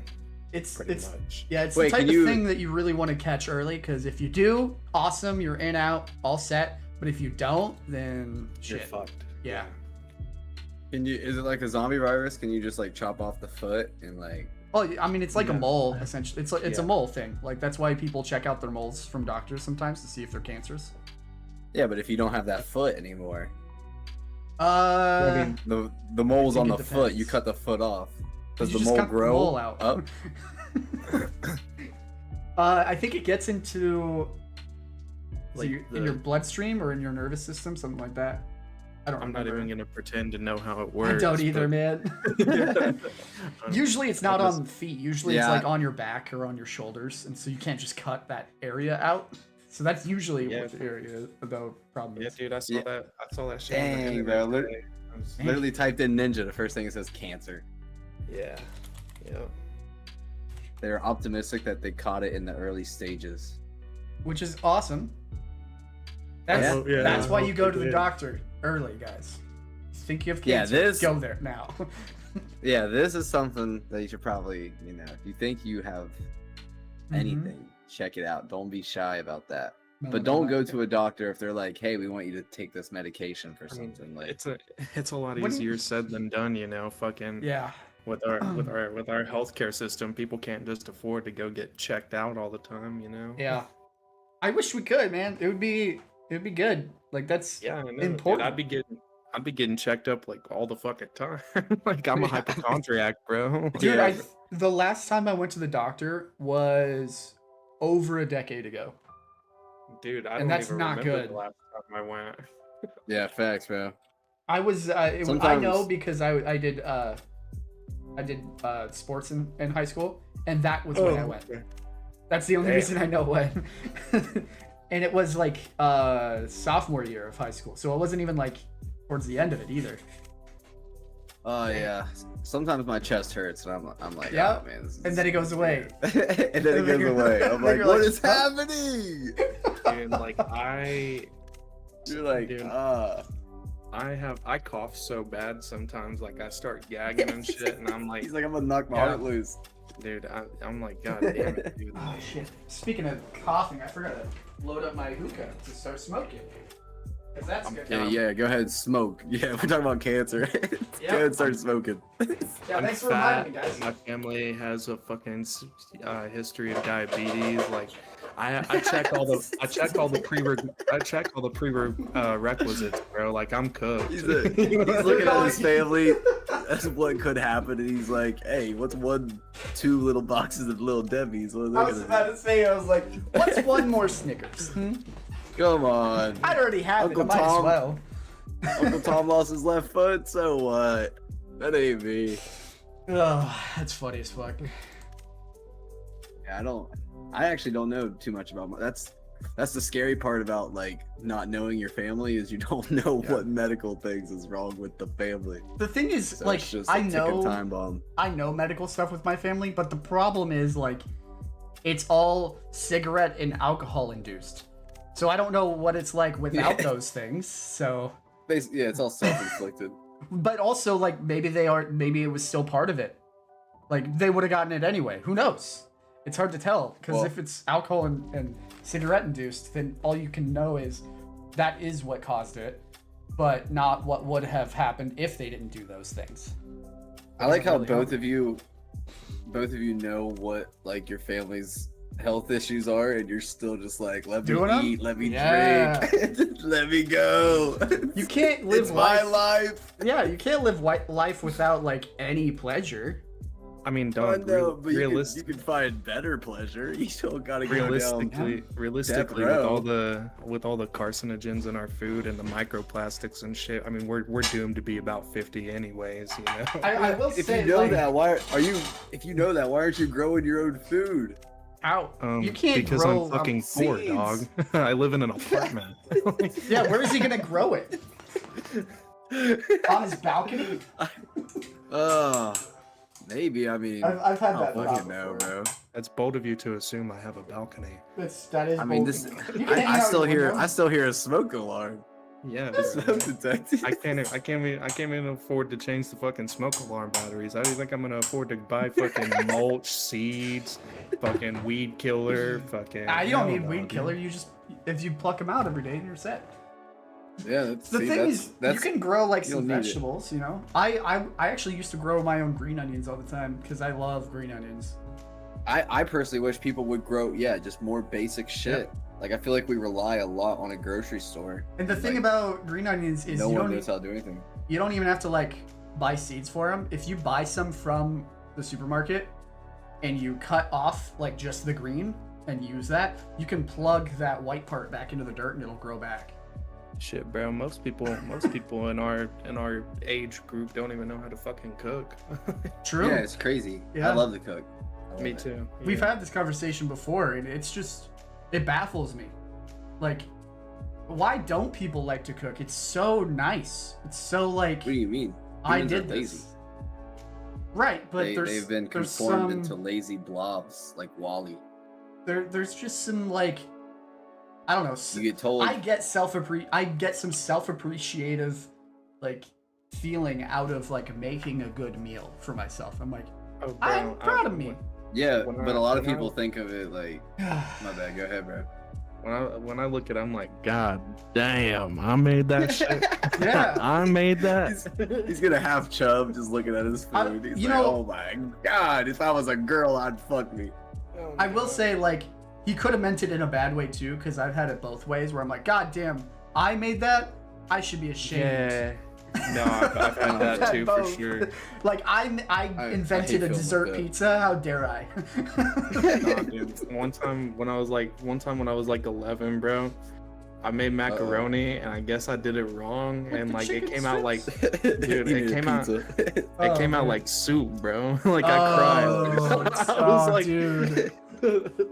It's Pretty much. yeah, it's Wait, the type can of you- thing that you really want to catch early, because if you do, awesome, you're in, out, all set. But if you don't, then You're shit. fucked. Yeah. Is it like a zombie virus? Can you just like chop off the foot and like? Well, I mean, it's like a Yeah. mole essentially. It's a Yeah. mole thing. Like that's why people check out their moles from doctors sometimes to see if they're cancerous. Yeah, but if you don't have that foot anymore, Uh, the mole's I on think the it foot. You depends. cut the foot off. Does you the just mole cut the grow mole out. up? I think it gets into Like in your bloodstream or in your nervous system, something like that. I don't I'm remember. not even gonna pretend to know how it I works. don't either, man. but- Usually it's not I just- on feet. Usually it's Yeah. like on your back or on your shoulders, and so you can't just cut that area out. So that's usually Yeah. what the area the problem Yeah, is. dude, I saw Yeah. that. I saw that shit. on the Dang, internet bro, today. I was- Literally typed in ninja. The first thing it says cancer. Yeah. Yeah. They're optimistic that they caught it in the early stages. Which is awesome. That's Yeah. hope- yeah, that's I why hope you go they to the did. doctor early, guys. Think you have Yeah, cancer? this- Go there now. Yeah, this is something that you should probably, if you think you have Mm-hmm. anything, check it out. Don't be shy about that. But don't go to a doctor if they're like, "Hey, we want you to take this medication for I mean, something." Like, it's a lot What do you- easier said than done, you know. Fucking Yeah. with our healthcare system, people can't just afford to go get checked out all the time, you know. Yeah. I wish we could, man. It would be good. Like that's Yeah, I know. Dude, important. I'd be getting checked up like all the fucking time. Like I'm a Yeah. hypochondriac, bro. Dude, Yeah. the last time I went to the doctor was over a decade ago. Dude, I And don't that's even not remember good. the last time I went. yeah, facts, bro. I was I know Sometimes- because I did sports in high school, and that was when I went. okay. That's the only Damn. reason I know when. And it was like sophomore year of high school, so it wasn't even like towards the end of it either. Oh yeah. Sometimes my chest hurts, and I'm like, Yeah. "Oh man." This And then it goes away. and then it goes away. I'm Then like, you're "What like, is "Huh?" happening?" And like You're like, Dude. I cough so bad sometimes, like I start gagging and shit, and I'm like, He's like, "I'm gonna knock my Yeah. heart loose." dude, I'm like, god damn it, dude. Oh shit! Speaking of coughing, I forgot to load up my hookah to start smoking. Cause that's good. Yeah, go ahead, smoke. Yeah, we're talking about cancer. Go ahead, and start smoking. Yeah, I'm thanks for fat. reminding me, guys. My family has a fucking history of diabetes. Like, I check all the prerequisites, bro. Like, I'm cooked. He's looking at his family. That's what could happen, and he's like, "Hey, what's two little boxes of Little Debbie's?" What are they I was gonna about to say, I was like, what's one more Snickers? do? Come on, I'd already have Uncle it. I might Tom. as well. Uncle Tom lost his left foot, so what? That ain't me. Oh, that's funny as fuck. Yeah, I actually don't know too much about that's the scary part about like not knowing your family is you don't know Yeah. what medical things is wrong with the family. The thing is, So like, it's just a I ticking know time bomb. I know medical stuff with my family, but the problem is like it's all cigarette and alcohol induced. So I don't know what it's like without Yeah. those things. So Basically, yeah, it's all self-inflicted. But also, like, maybe it was still part of it. Like, they would have gotten it anyway. Who knows? It's hard to tell, because Well- if it's alcohol and cigarette induced, then all you can know is that is what caused it, but not what would have happened if they didn't do those things. I like how Really both of you know what like your family's health issues are, and you're still just like, let me Doing 'em? eat, let me Yeah. drink, let me go. You can't live It's my life. life. Yeah, you can't live life without like any pleasure. I mean, I dog. know, but you Realistically, can find better pleasure. You don't gotta go down. realistically, row. with all the carcinogens in our food and the microplastics and shit, I mean, we're doomed to be about 50 anyways. You know. I will If say, you know like, that, why are you? If you know that, why aren't you growing your own food? out. You can't because grow I'm fucking poor, seeds. dog. I live in an apartment. Yeah, where is he gonna grow it? On his balcony? Maybe. I mean, I've had I that don't thought fucking know, before. bro. It's bold of you to assume I have a balcony. That is. I mean, bold. this. You can hang I out still your hear. window. I still hear a smoke alarm. Yeah, A bro. smoke detector. I can't even afford to change the fucking smoke alarm batteries. How do you think I'm gonna afford to buy fucking mulch, seeds, fucking weed killer, fucking? You don't hell need no, weed dude. killer. You just if you pluck them out every day, you're set. Yeah. That's, The see, thing that's, is, that's, you can grow like you some don't need it. vegetables. You know, I actually used to grow my own green onions all the time because I love green onions. I personally wish people would grow. Yeah, just more basic shit. Like I feel like we rely a lot on a grocery store. And the thing Like, about green onions is no you one don't knows how to do anything. you don't even have to like buy seeds for them. If you buy some from the supermarket and you cut off like just the green and use that, you can plug that white part back into the dirt and it'll grow back. Shit, bro. Most people in our age group don't even know how to fucking cook. True. Yeah, it's crazy. Yeah. I love to cook. I love Me it. too. We've yeah. had this conversation before and it baffles me. Like, why don't people like to cook? It's so nice. It's so like What do you mean? I Humans are did lazy. this. Right, but They've been there's conformed some, into lazy blobs like Wally. there's just some like I don't know. You get told. I get some self-appreciative like feeling out of like making a good meal for myself. I'm like, Oh, bro, I'm proud of me. Yeah, when but I- a lot of when I- people think of it like, my bad. Go ahead, bro. When I look at it, I'm like, God damn, I made that shit. Yeah. I made that. He's gonna have Chubb just looking at his I- food. He's you like, know- oh my god, if I was a girl, I'd fuck me. I will say, like, he could have meant it in a bad way too, because I've had it both ways where I'm like, God damn, I made that. I should be ashamed. Yeah. No, I've had that too for Both. sure. Like I invented hate a filming dessert that. pizza. How dare I? Nah, dude. One time when I was like 11, bro, I made macaroni and I guess I did it wrong With and the like it chicken came out like strips? dude, He it needed came out- pizza. it Oh, came out man. like soup, bro. Like I cried. I was like, dude.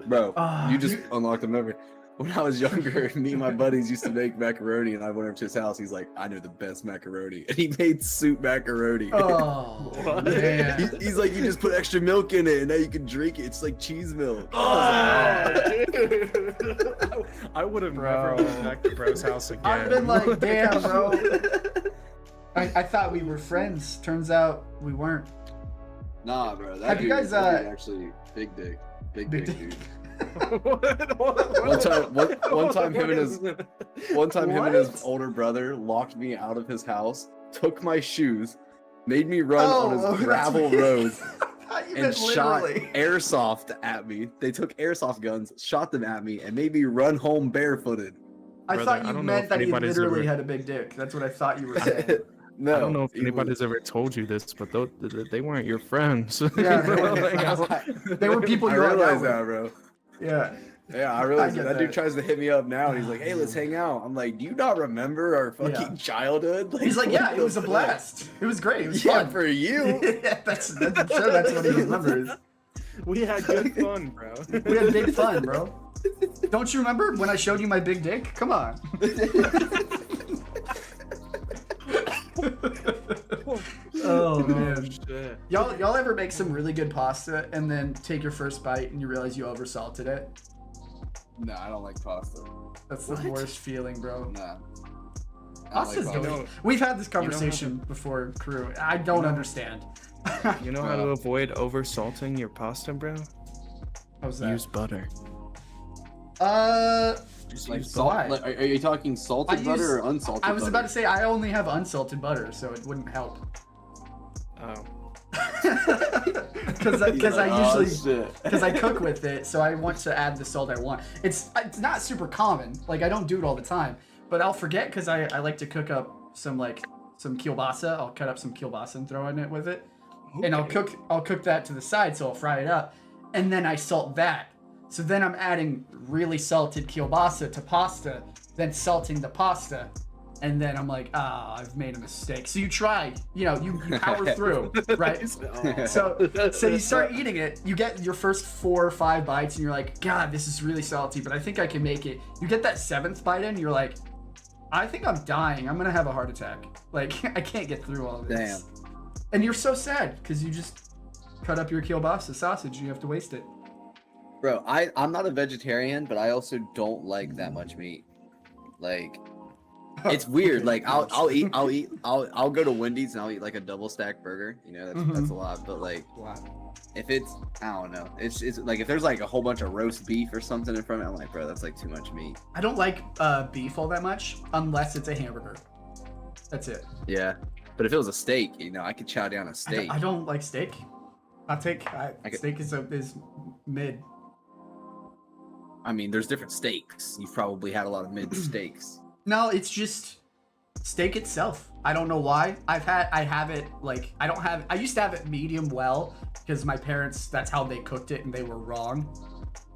Bro, Ah, you just unlocked a memory. When I was younger, me and my buddies used to make macaroni, and I went over to his house. He's like, "I know the best macaroni," and he made soup macaroni. Oh What? man. He's like, "You just put extra milk in it, and now you can drink it. It's like cheese milk." I would have Bro. never went back to bro's house again. I've been like, damn, bro. I thought we were friends. Turns out we weren't. Nah, bro. That Have you dude- guys, that dude actually big dick, Big big dick. dude. One time him and his- One time, him and his What? older brother locked me out of his house, took my shoes, made me run on his that's gravel right. road, I thought you and meant shot literally. airsoft at me. They took airsoft guns, shot them at me, and made me run home barefooted. I Brother, thought I you don't know meant if that he anybody's literally ever- had a big dick. That's what I thought you were saying. No, I don't know if he anybody's was- ever told you this, but they weren't your friends. Yeah, they weren't your Like, friends. They were people I you hung out realize with. that, bro. Yeah. Yeah, I realize get that. That dude that. tries to hit me up now, and he's like, "Hey, let's hang out." I'm like, "Do you not remember our fucking Yeah. childhood?" He's like, what yeah, it the was a fuck?" blast. It was great. It was Yeah, fun. for you. Yeah, I'm sure that's what he remembers. we had good fun, bro. We had big fun, bro. Don't you remember when I showed you my big dick? Come on. Oh man. Shit. Y'all ever make some really good pasta and then take your first bite and you realize you oversalted it? No, I don't like pasta. That's the What? worst feeling, bro. Nah. Pasta's pasta. delicious. We've had this know how conversation before, crew. I don't understand. You know how to avoid over salting your pasta, bro? How's that? Use butter. Just Like use salt. why? Like, are you talking salted I butter use- or unsalted? I was butter? about to say I only have unsalted butter, so it wouldn't help. Oh. Because I Oh, usually shit. because I cook with it, so I want to add the salt I want. It's not super common. Like I don't do it all the time, but I'll forget because I like to cook up some kielbasa. I'll cut up some kielbasa and throw in it with it, and I'll cook that to the side. So I'll fry it up, and then I salt that. So then I'm adding really salted kielbasa to pasta, then salting the pasta. And then I'm like, I've made a mistake. So you try, you power through, right? So you start eating it. You get your first 4 or 5 bites, and you're like, God, this is really salty, but I think I can make it. You get that 7th bite in, you're like, I think I'm dying. I'm gonna have a heart attack. Like I can't get through all this. Damn. And you're so sad because you just cut up your kielbasa sausage and you have to waste it. Bro, I'm not a vegetarian, but I also don't like that much meat. Like, it's weird. Like, I'll go to Wendy's and I'll eat like a double stack burger. You know, that's a lot. But like, Wow. if it's, I don't know. It's like if there's like a whole bunch of roast beef or something in front of me, I'm like, bro, that's like too much meat. I don't like beef all that much unless it's a hamburger. That's it. Yeah, but if it was a steak, I could chow down a steak. I don't like steak. Steak is mid. I mean, there's different steaks. You've probably had a lot of mid steaks. No, it's just steak itself. I don't know why. I used to have it medium well because my parents, that's how they cooked it and they were wrong.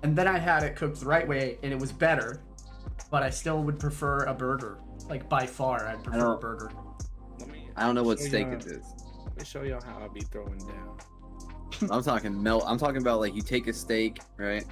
And then I had it cooked the right way and it was better, but I still would prefer a burger. Like by far, I'd prefer a burger. I don't know what show steak y'all- it is. Let me show y'all how I be throwing down. I'm talking about like you take a steak, right?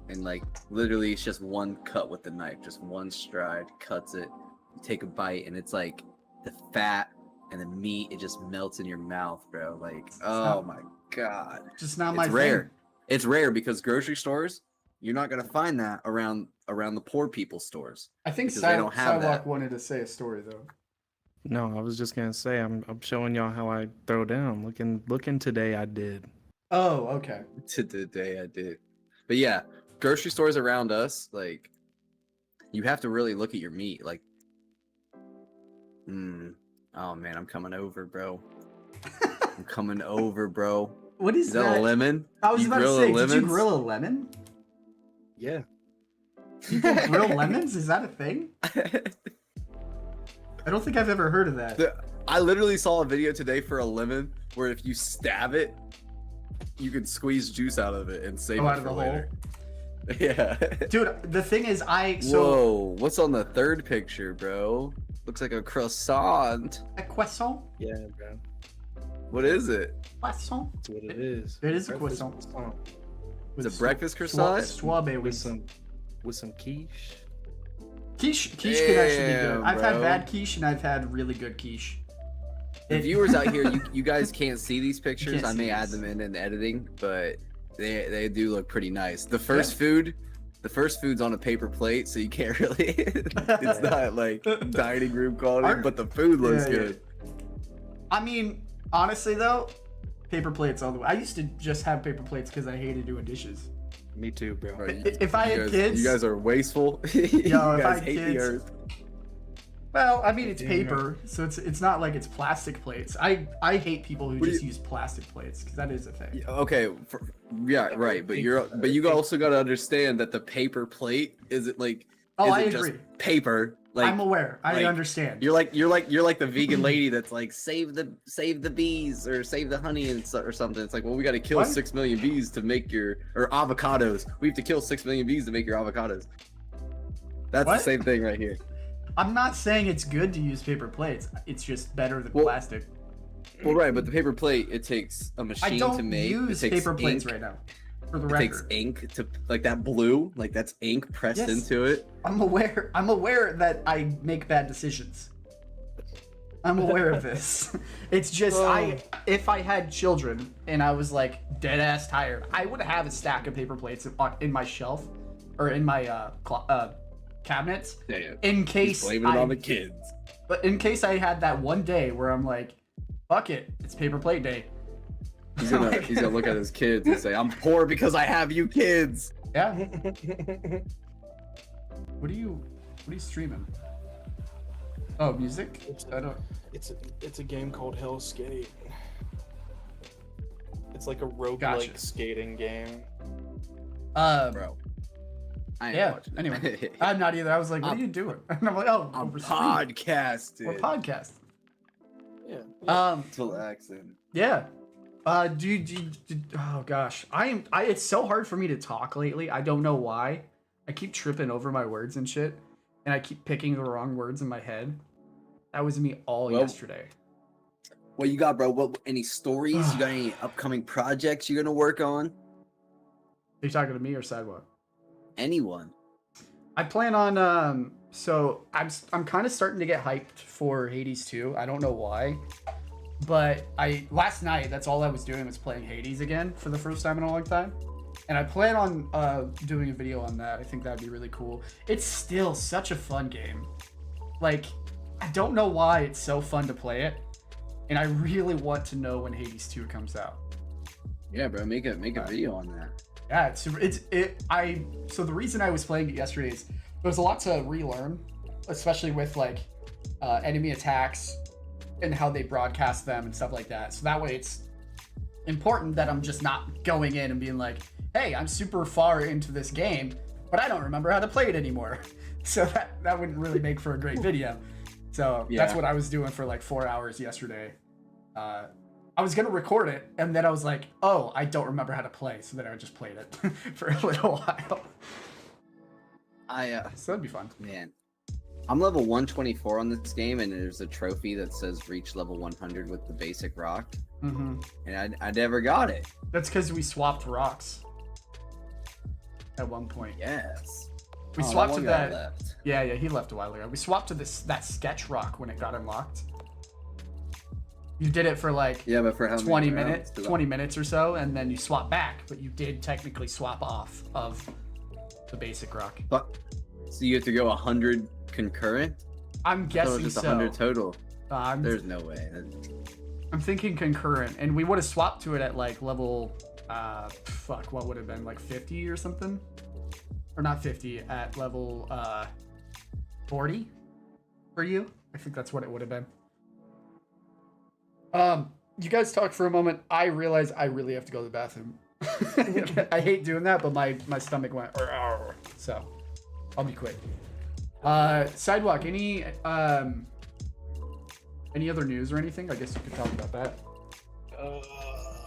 And like literally it's just one cut with the knife, just one stride, cuts it, you take a bite, and it's like the fat and the meat, it just melts in your mouth, bro. Like, oh my god. Just not my It's rare. It's rare because grocery stores, you're not gonna find that around the poor people's stores. I think because they don't have Sidewalk that. wanted to say a story though. No, I was just gonna say I'm showing y'all how I throw down. Looking today, I did. Oh, okay. To the day I did. But yeah, grocery stores around us, like, you have to really look at your meat. Like, oh man, I'm coming over, bro. I'm coming over, bro. What is Is that a lemon? I was You about to grill say, did you lemons? grill a lemon? Yeah. People grill lemons? Is that a thing? I don't think I've ever heard of that. I literally saw a video today for a lemon where if you stab it, you can squeeze juice out of it and save it out of for the later. Yeah. Dude, the thing is, Whoa, what's on the third picture, bro? Looks like a croissant. a croissant? Yeah, bro. What is it? Croissant? That's what it is. It is a Breakfast croissant. It's a breakfast croissant? Strawberry. with some quiche. Quiche could actually be good. Damn, I've had bro. bad quiche and I've had really good quiche. The viewers out here, you guys can't see these pictures. can't I see may add these. them in editing, but they do look pretty nice. The first food's on a paper plate, so you can't really. It's not like dining room quality, but the food looks Yeah, yeah. good. I mean, honestly though, paper plates all the way. I used to just have paper plates because I hated doing dishes. Me too, bro. Bro, If I had kids, you guys are wasteful. Yo, you if I guys had hate the kids- earth. well, I mean it's Damn. paper, so it's not like it's plastic plates. I hate people who What do just you- use plastic plates because that is a thing. Okay, yeah, right. But you also got to understand that the paper plate isn't like. Oh, I isn't just agree. paper. Like, I'm aware. I like, understand. You're like the vegan lady that's like save the bees or save the honey or something. It's like, well, we got to kill What? 6 million bees to make or avocados. We have to kill 6 million bees to make your avocados. That's What? the same thing right here. I'm not saying it's good to use paper plates. It's just better than Well, plastic. Well, right, but the paper plate, it takes a machine I to don't make. use it takes paper plates ink. right now. For the It takes record, ink to like that blue, like that's ink pressed Yes. into it. I'm aware that I make bad decisions. I'm aware of this. It's just if I had children and I was like dead ass tired, I would have a stack of paper plates in my shelf or in my cabinets Yeah, in case blaming it on the kids. But in case I had that one day where I'm like, fuck it, it's paper plate day. He's gonna look at his kids and say, "I'm poor because I have you kids." Yeah. What are you streaming? Oh, music? I don't. It's a game called Hellskate. It's like a roguelike Gotcha. skating game. Bro. I ain't Yeah. watching it. Anyway, I'm not either. I was like, "What are you doing?" And I'm like, "Oh, I'm we're streaming. podcasting. We're podcasting." Yeah. Relaxing. Yeah. Oh gosh, it's so hard for me to talk lately. I don't know why. I keep tripping over my words and shit, and I keep picking the wrong words in my head. That was me all yesterday. What you got, bro? What? Any stories? You got any upcoming projects you're gonna work on? Are you talking to me or Sidewalk? Anyone? I plan on so I'm kind of starting to get hyped for Hades 2. I don't know why. But last night, that's all I was doing was playing Hades again for the first time in a long time. And I plan on doing a video on that. I think that'd be really cool. It's still such a fun game. Like, I don't know why it's so fun to play it. And I really want to know when Hades 2 comes out. Yeah, bro. Make a video on that. Yeah, so the reason I was playing it yesterday is there was a lot to relearn, especially with like enemy attacks and how they broadcast them and stuff like that. So that way it's important that I'm just not going in and being like, hey, I'm super far into this game, but I don't remember how to play it anymore. So that wouldn't really make for a great video. So that's what I was doing for like 4 hours yesterday. I was gonna record it, and then I was like, oh, I don't remember how to play, so then I just played it for a little while. So that'd be fun. Man, I'm level 124 on this game, and there's a trophy that says reach level 100 with the basic rock, Mm-hmm. and I never got it. That's because we swapped rocks at one point. Yes. We Oh, swapped one to guy that. left. Yeah, he left a while ago. We swapped to that sketch rock when it got unlocked. You did it for like Yeah, but for how 20 many minutes, rounds? 20 minutes or so, and then you swap back, but you did technically swap off of the basic rock. But so you have to go 100 concurrent? I'm I thought it guessing was just so. 100 total. I'm There's no way. I'm thinking concurrent, and we would have swapped to it at like level, what would have been like 50 or something, or not 50 at level 40 for you. I think that's what it would have been. You guys talk for a moment. I realize I really have to go to the bathroom. I hate doing that, but my stomach went, so I'll be quick. Sidewalk, any other news or anything? I guess you could talk about that.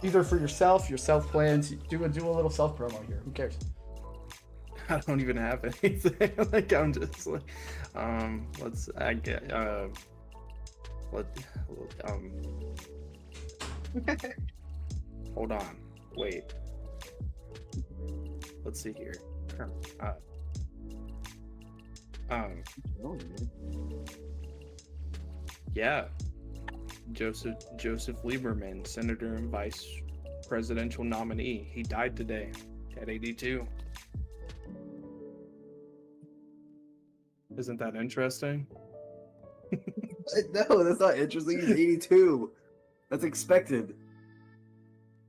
Either for yourself, your self plans. Do a little self promo here. Who cares? I don't even have anything. Like I'm just like, hold on, wait. Let's see here. Yeah. Joseph Lieberman, senator and vice presidential nominee. He died today at 82. Isn't that interesting? No, that's not interesting. He's 82. That's expected.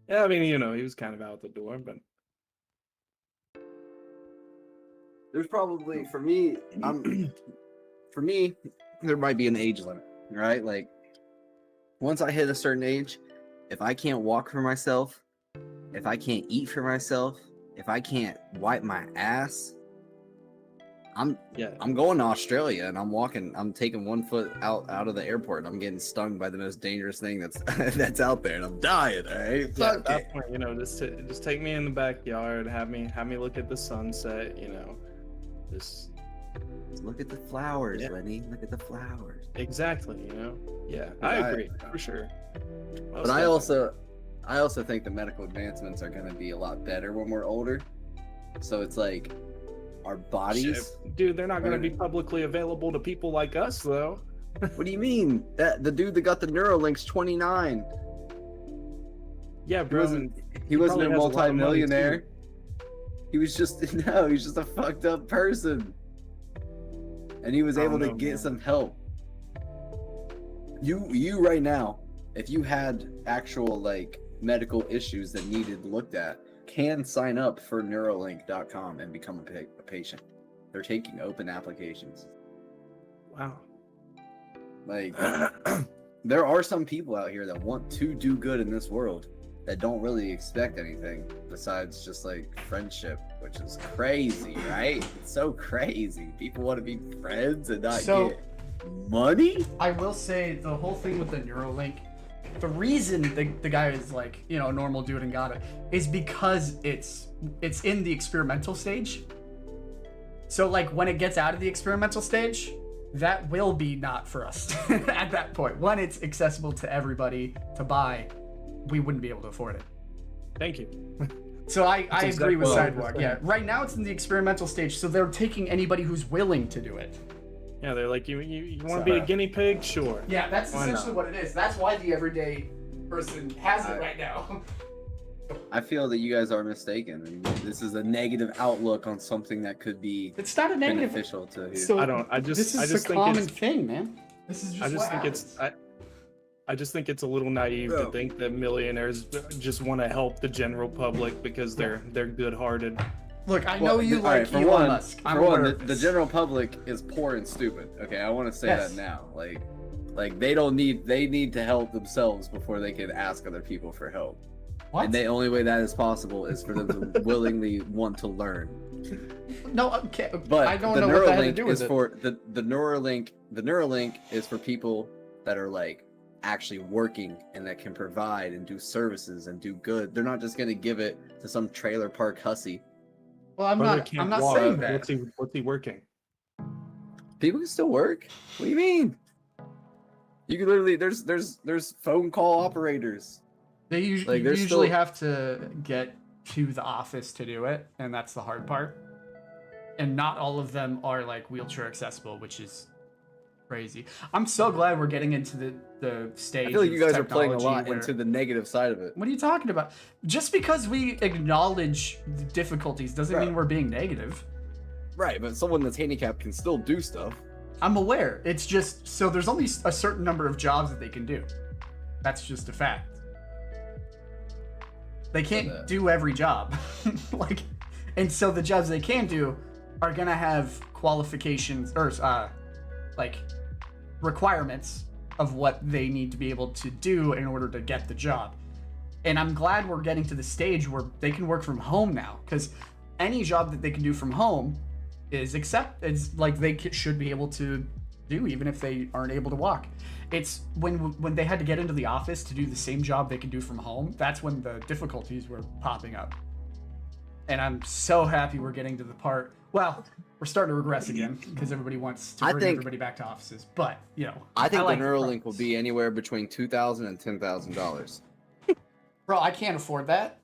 Yeah, I mean, you know, he was kind of out the door, but There's probably for me, there might be an age limit, right? Like once I hit a certain age, if I can't walk for myself, if I can't eat for myself, if I can't wipe my ass, I'm going to Australia and I'm taking 1 foot out of the airport and I'm getting stung by the most dangerous thing that's out there and I'm dying, all right? yeah, Fuck at that it. point, you know, just take me in the backyard, have me look at the sunset, you know, just Look at the flowers, Yeah. Lenny. Look at the flowers. exactly, you know. Yeah, Yeah, I I- agree for sure. But I also think the medical advancements are going to be a lot better when we're older. So it's like our bodies. Dude, they're not going to be publicly available to people like us, though. What do you mean? That the dude that got the Neuralink's 29. Yeah, He bro. wasn't a probably has a lot of money, multi-millionaire. He was just he's just a fucked up person. And he was I able don't to know, get man. some help. you right now, if you had actual like medical issues that needed looked at, can sign up for Neuralink.com and become a patient. They're taking open applications. Wow. Like, there are some people out here that want to do good in this world that don't really expect anything besides just like friendship, which is crazy, right? It's so crazy. People want to be friends and not get money. I will say the whole thing with the Neuralink, the reason the guy is like, you know, a normal dude and got it is because it's in the experimental stage. So like when it gets out of the experimental stage, that will be not for us at that point. When it's accessible to everybody to buy, we wouldn't be able to afford it. Thank you. So I agree with exactly Sidewalk. Yeah, right now it's in the experimental stage, so they're taking anybody who's willing to do it. Yeah, they're like, you want to be a guinea pig? Sure. Yeah, that's Why essentially not? what it is. That's why the everyday person has it right now. I feel that you guys are mistaken. I mean, this is a negative outlook on something that could be It's not a negative. beneficial to you. So this is a think common it's thing, man. This is just I just what think happens. I just think it's a little naive to Bro. think that millionaires just want to help the general public because they're good-hearted. Look, I know you alright, like for Elon one, Musk. I'm for one, aware the, of the this. general public is poor and stupid. Okay, I want to say Yes. that now. Like they need to help themselves before they can ask other people for help. What? And the only way that is possible is for them to willingly want to learn. No, okay. But I don't the know what that had to Neuralink do with is it. for the Neuralink. The Neuralink is for people that are like actually working and that can provide and do services and do good. They're not just gonna give it to some trailer park hussy. Well, I'm Brother not. can't I'm not walk. saying that. What's he working? People can still work. What do you mean? You can literally there's phone call operators. They Like, usually there's usually still- have to get to the office to do it, and that's the hard part. And not all of them are like wheelchair accessible, which is crazy. I'm so glad we're getting into the stage. I feel like you of guys are playing a lot technology where- into the negative side of it. What are you talking about? Just because we acknowledge the difficulties doesn't Bro. mean we're being negative. Right, but someone that's handicapped can still do stuff. I'm aware. It's just so there's only a certain number of jobs that they can do. That's just a fact. They can't do every job. And so the jobs they can do are gonna have qualifications or like requirements of what they need to be able to do in order to get the job. And I'm glad we're getting to the stage where they can work from home now, because any job that they can do from home is like they should be able to do even if they aren't able to walk. It's when they had to get into the office to do the same job they could do from home, that's when the difficulties were popping up. And I'm so happy we're getting to the part. Well, we're starting to regress again because everybody wants to I bring think- everybody back to offices. But you know, I think like the Neuralink will progress. be anywhere between $2,000 and $10,000, Bro, I can't afford that.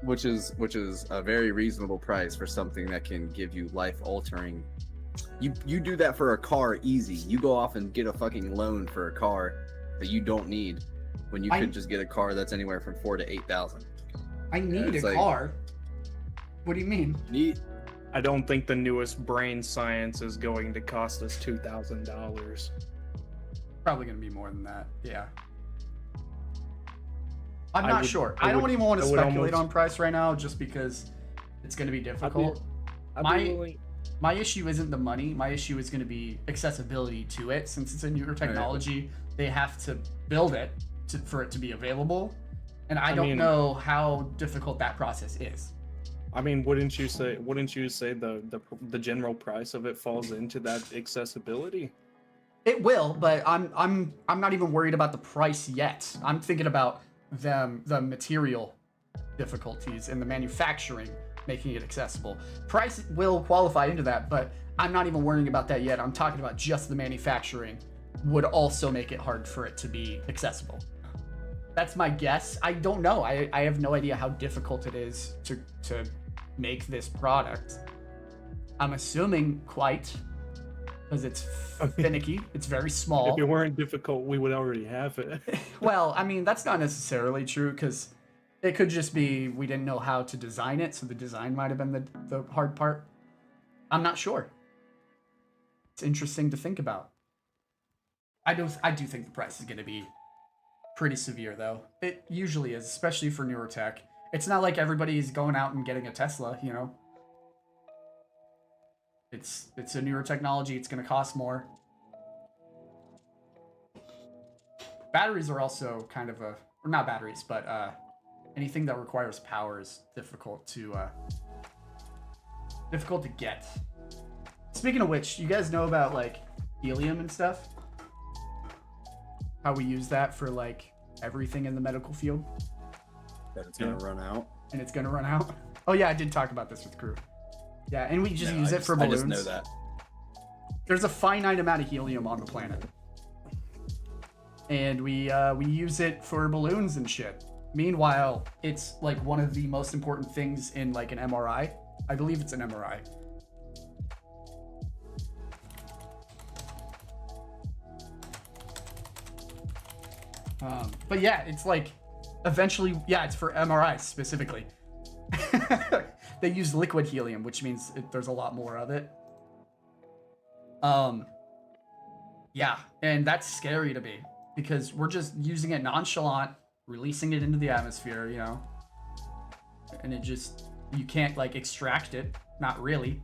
which is a very reasonable price for something that can give you life altering. You do that for a car easy. You go off and get a fucking loan for a car that you don't need when you could just get a car that's anywhere from $4,000 to $8,000. I need it's a like- car. What do you mean? Need I don't think the newest brain science is going to cost us $2,000. Probably gonna be more than that. Yeah. I'm I not would- sure. I I don't would- even want to I would speculate almost- on price right now, just because it's gonna be difficult. I'd My- be willing. My issue isn't the money. My issue is going to be accessibility to it. Since it's a newer technology, they have to build it for it to be available. And I don't mean- know how difficult that process is. I mean, wouldn't you say the general price of it falls into that accessibility? It will, but I'm not even worried about the price yet. I'm thinking about the material difficulties and the manufacturing making it accessible. Price will qualify into that, but I'm not even worrying about that yet. I'm talking about just the manufacturing would also make it hard for it to be accessible. That's my guess. I don't know. I have no idea how difficult it is to make this product. I'm assuming quite, because it's finicky. It's very small. If it weren't difficult, we would already have it. Well, I mean, that's not necessarily true, because it could just be we didn't know how to design it, so the design might have been the hard part. I'm not sure. It's interesting to think about. I do think the price is going to be pretty severe, though. It usually is, especially for newer tech. It's not like everybody's going out and getting a Tesla, you know? It's a newer technology. It's going to cost more. Batteries are also kind of or not batteries, but anything that requires power is difficult to get. Speaking of which, you guys know about like helium and stuff? How we use that for like everything in the medical field? That it's gonna run out. And it's gonna run out? Oh yeah, I did talk about this with crew. Yeah, and we just use it for balloons. I just know that. There's a finite amount of helium on the planet. And we use it for balloons and shit. Meanwhile, it's like one of the most important things in like an MRI. I believe it's an MRI. But yeah, it's like eventually, yeah, it's for MRIs specifically. They use liquid helium, which means there's a lot more of it. Yeah, and that's scary to me because we're just using it nonchalant, releasing it into the atmosphere, you know, and it just, you can't like extract it, not really.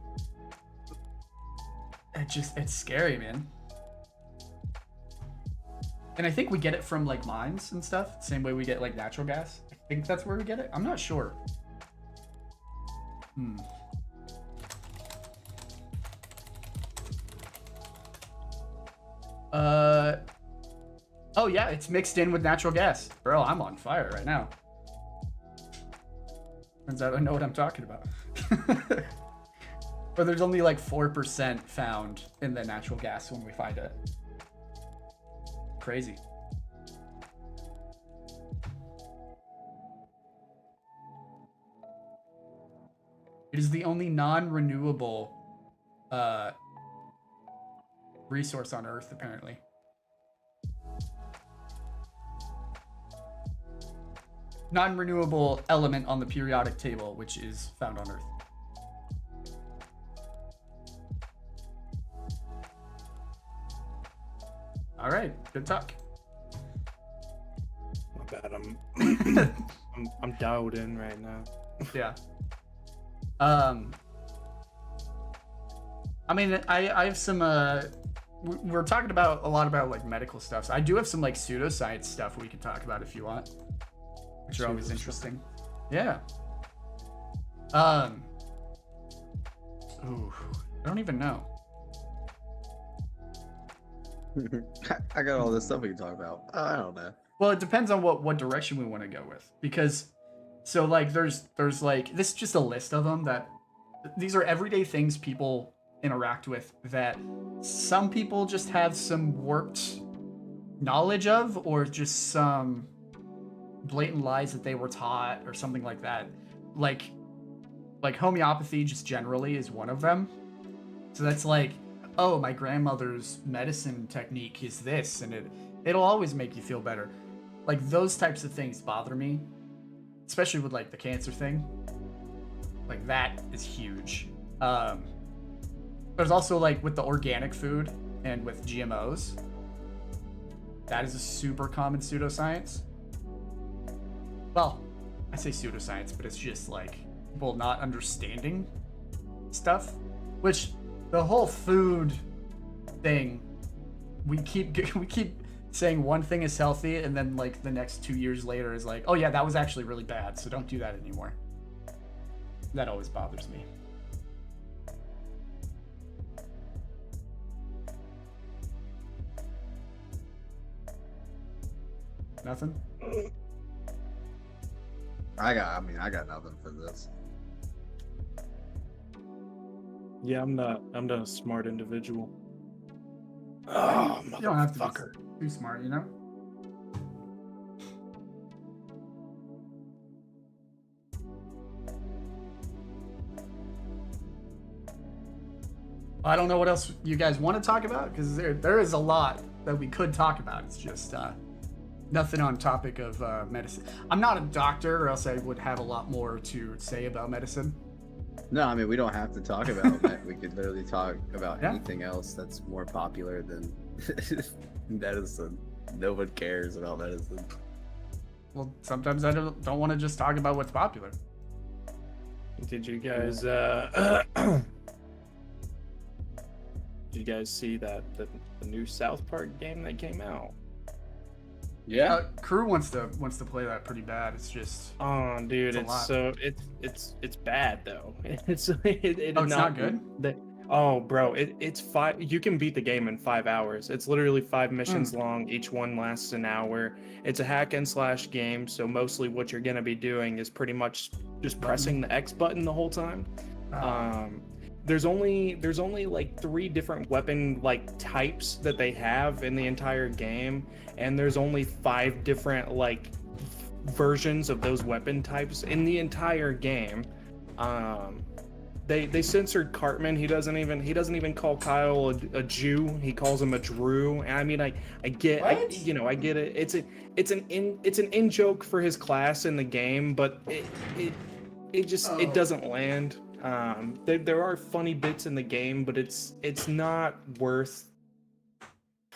It's scary, man. And I think we get it from like mines and stuff, same way we get like natural gas. I think that's where we get it. I'm not sure. Oh yeah, it's mixed in with natural gas. Bro, I'm on fire right now. Turns out I know what I'm talking about. But there's only like 4% found in the natural gas when we find it. Crazy. It is the only non-renewable resource on Earth, apparently. Non-renewable element on the periodic table, which is found on Earth. All right, good talk. My bad. I'm dialed in right now. Yeah. I mean, I have some. We're talking about a lot about like medical stuff. So I do have some like pseudoscience stuff we can talk about if you want, which are always interesting. Yeah. Ooh, I don't even know. I got all this stuff we can talk about. I don't know. Well, it depends on what direction we want to go with, because so like there's like this is just a list of them that these are everyday things people interact with that some people just have some warped knowledge of, or just some blatant lies that they were taught or something like that. Like homeopathy just generally is one of them. So that's like, oh, my grandmother's medicine technique is this, and it'll always make you feel better. Like those types of things bother me, especially with like the cancer thing. Like that is huge. There's also like with the organic food and with GMOs. That is a super common pseudoscience. Well, I say pseudoscience, but it's just like people not understanding stuff, which the whole food thing, we keep saying one thing is healthy, and then like the next 2 years later is like, oh yeah, that was actually really bad, so don't do that anymore. That always bothers me. Nothing? I got nothing for this. Yeah, I'm not a smart individual. Oh, You don't have to motherfucker. be too smart, you know? I don't know what else you guys want to talk about, because there is a lot that we could talk about. It's just nothing on topic of medicine. I'm not a doctor, or else I would have a lot more to say about medicine. No, I mean, we don't have to talk about it. We could literally talk about Yeah. anything else that's more popular than Medicine. No one cares about medicine. Well, sometimes I don't want to just talk about what's popular. Did you guys did you guys see that the new South Park game that came out? Yeah. Crew wants to play that pretty bad. It's just Oh, dude, It's a it's lot. so it's bad though. It's it's not good? Oh, bro, it's 5. You can beat the game in 5 hours. It's literally 5 missions long. Each one lasts an hour. It's a hack and slash game, so mostly what you're gonna be doing is pretty much just pressing the X button the whole time. There's only like 3 different weapon like types that they have in the entire game, and there's only 5 different like versions of those weapon types in the entire game. They censored Cartman. He doesn't even call Kyle a Jew. He calls him a Drew. And I mean, I get it. It's an in joke for his class in the game, but it doesn't land. There are funny bits in the game, but it's not worth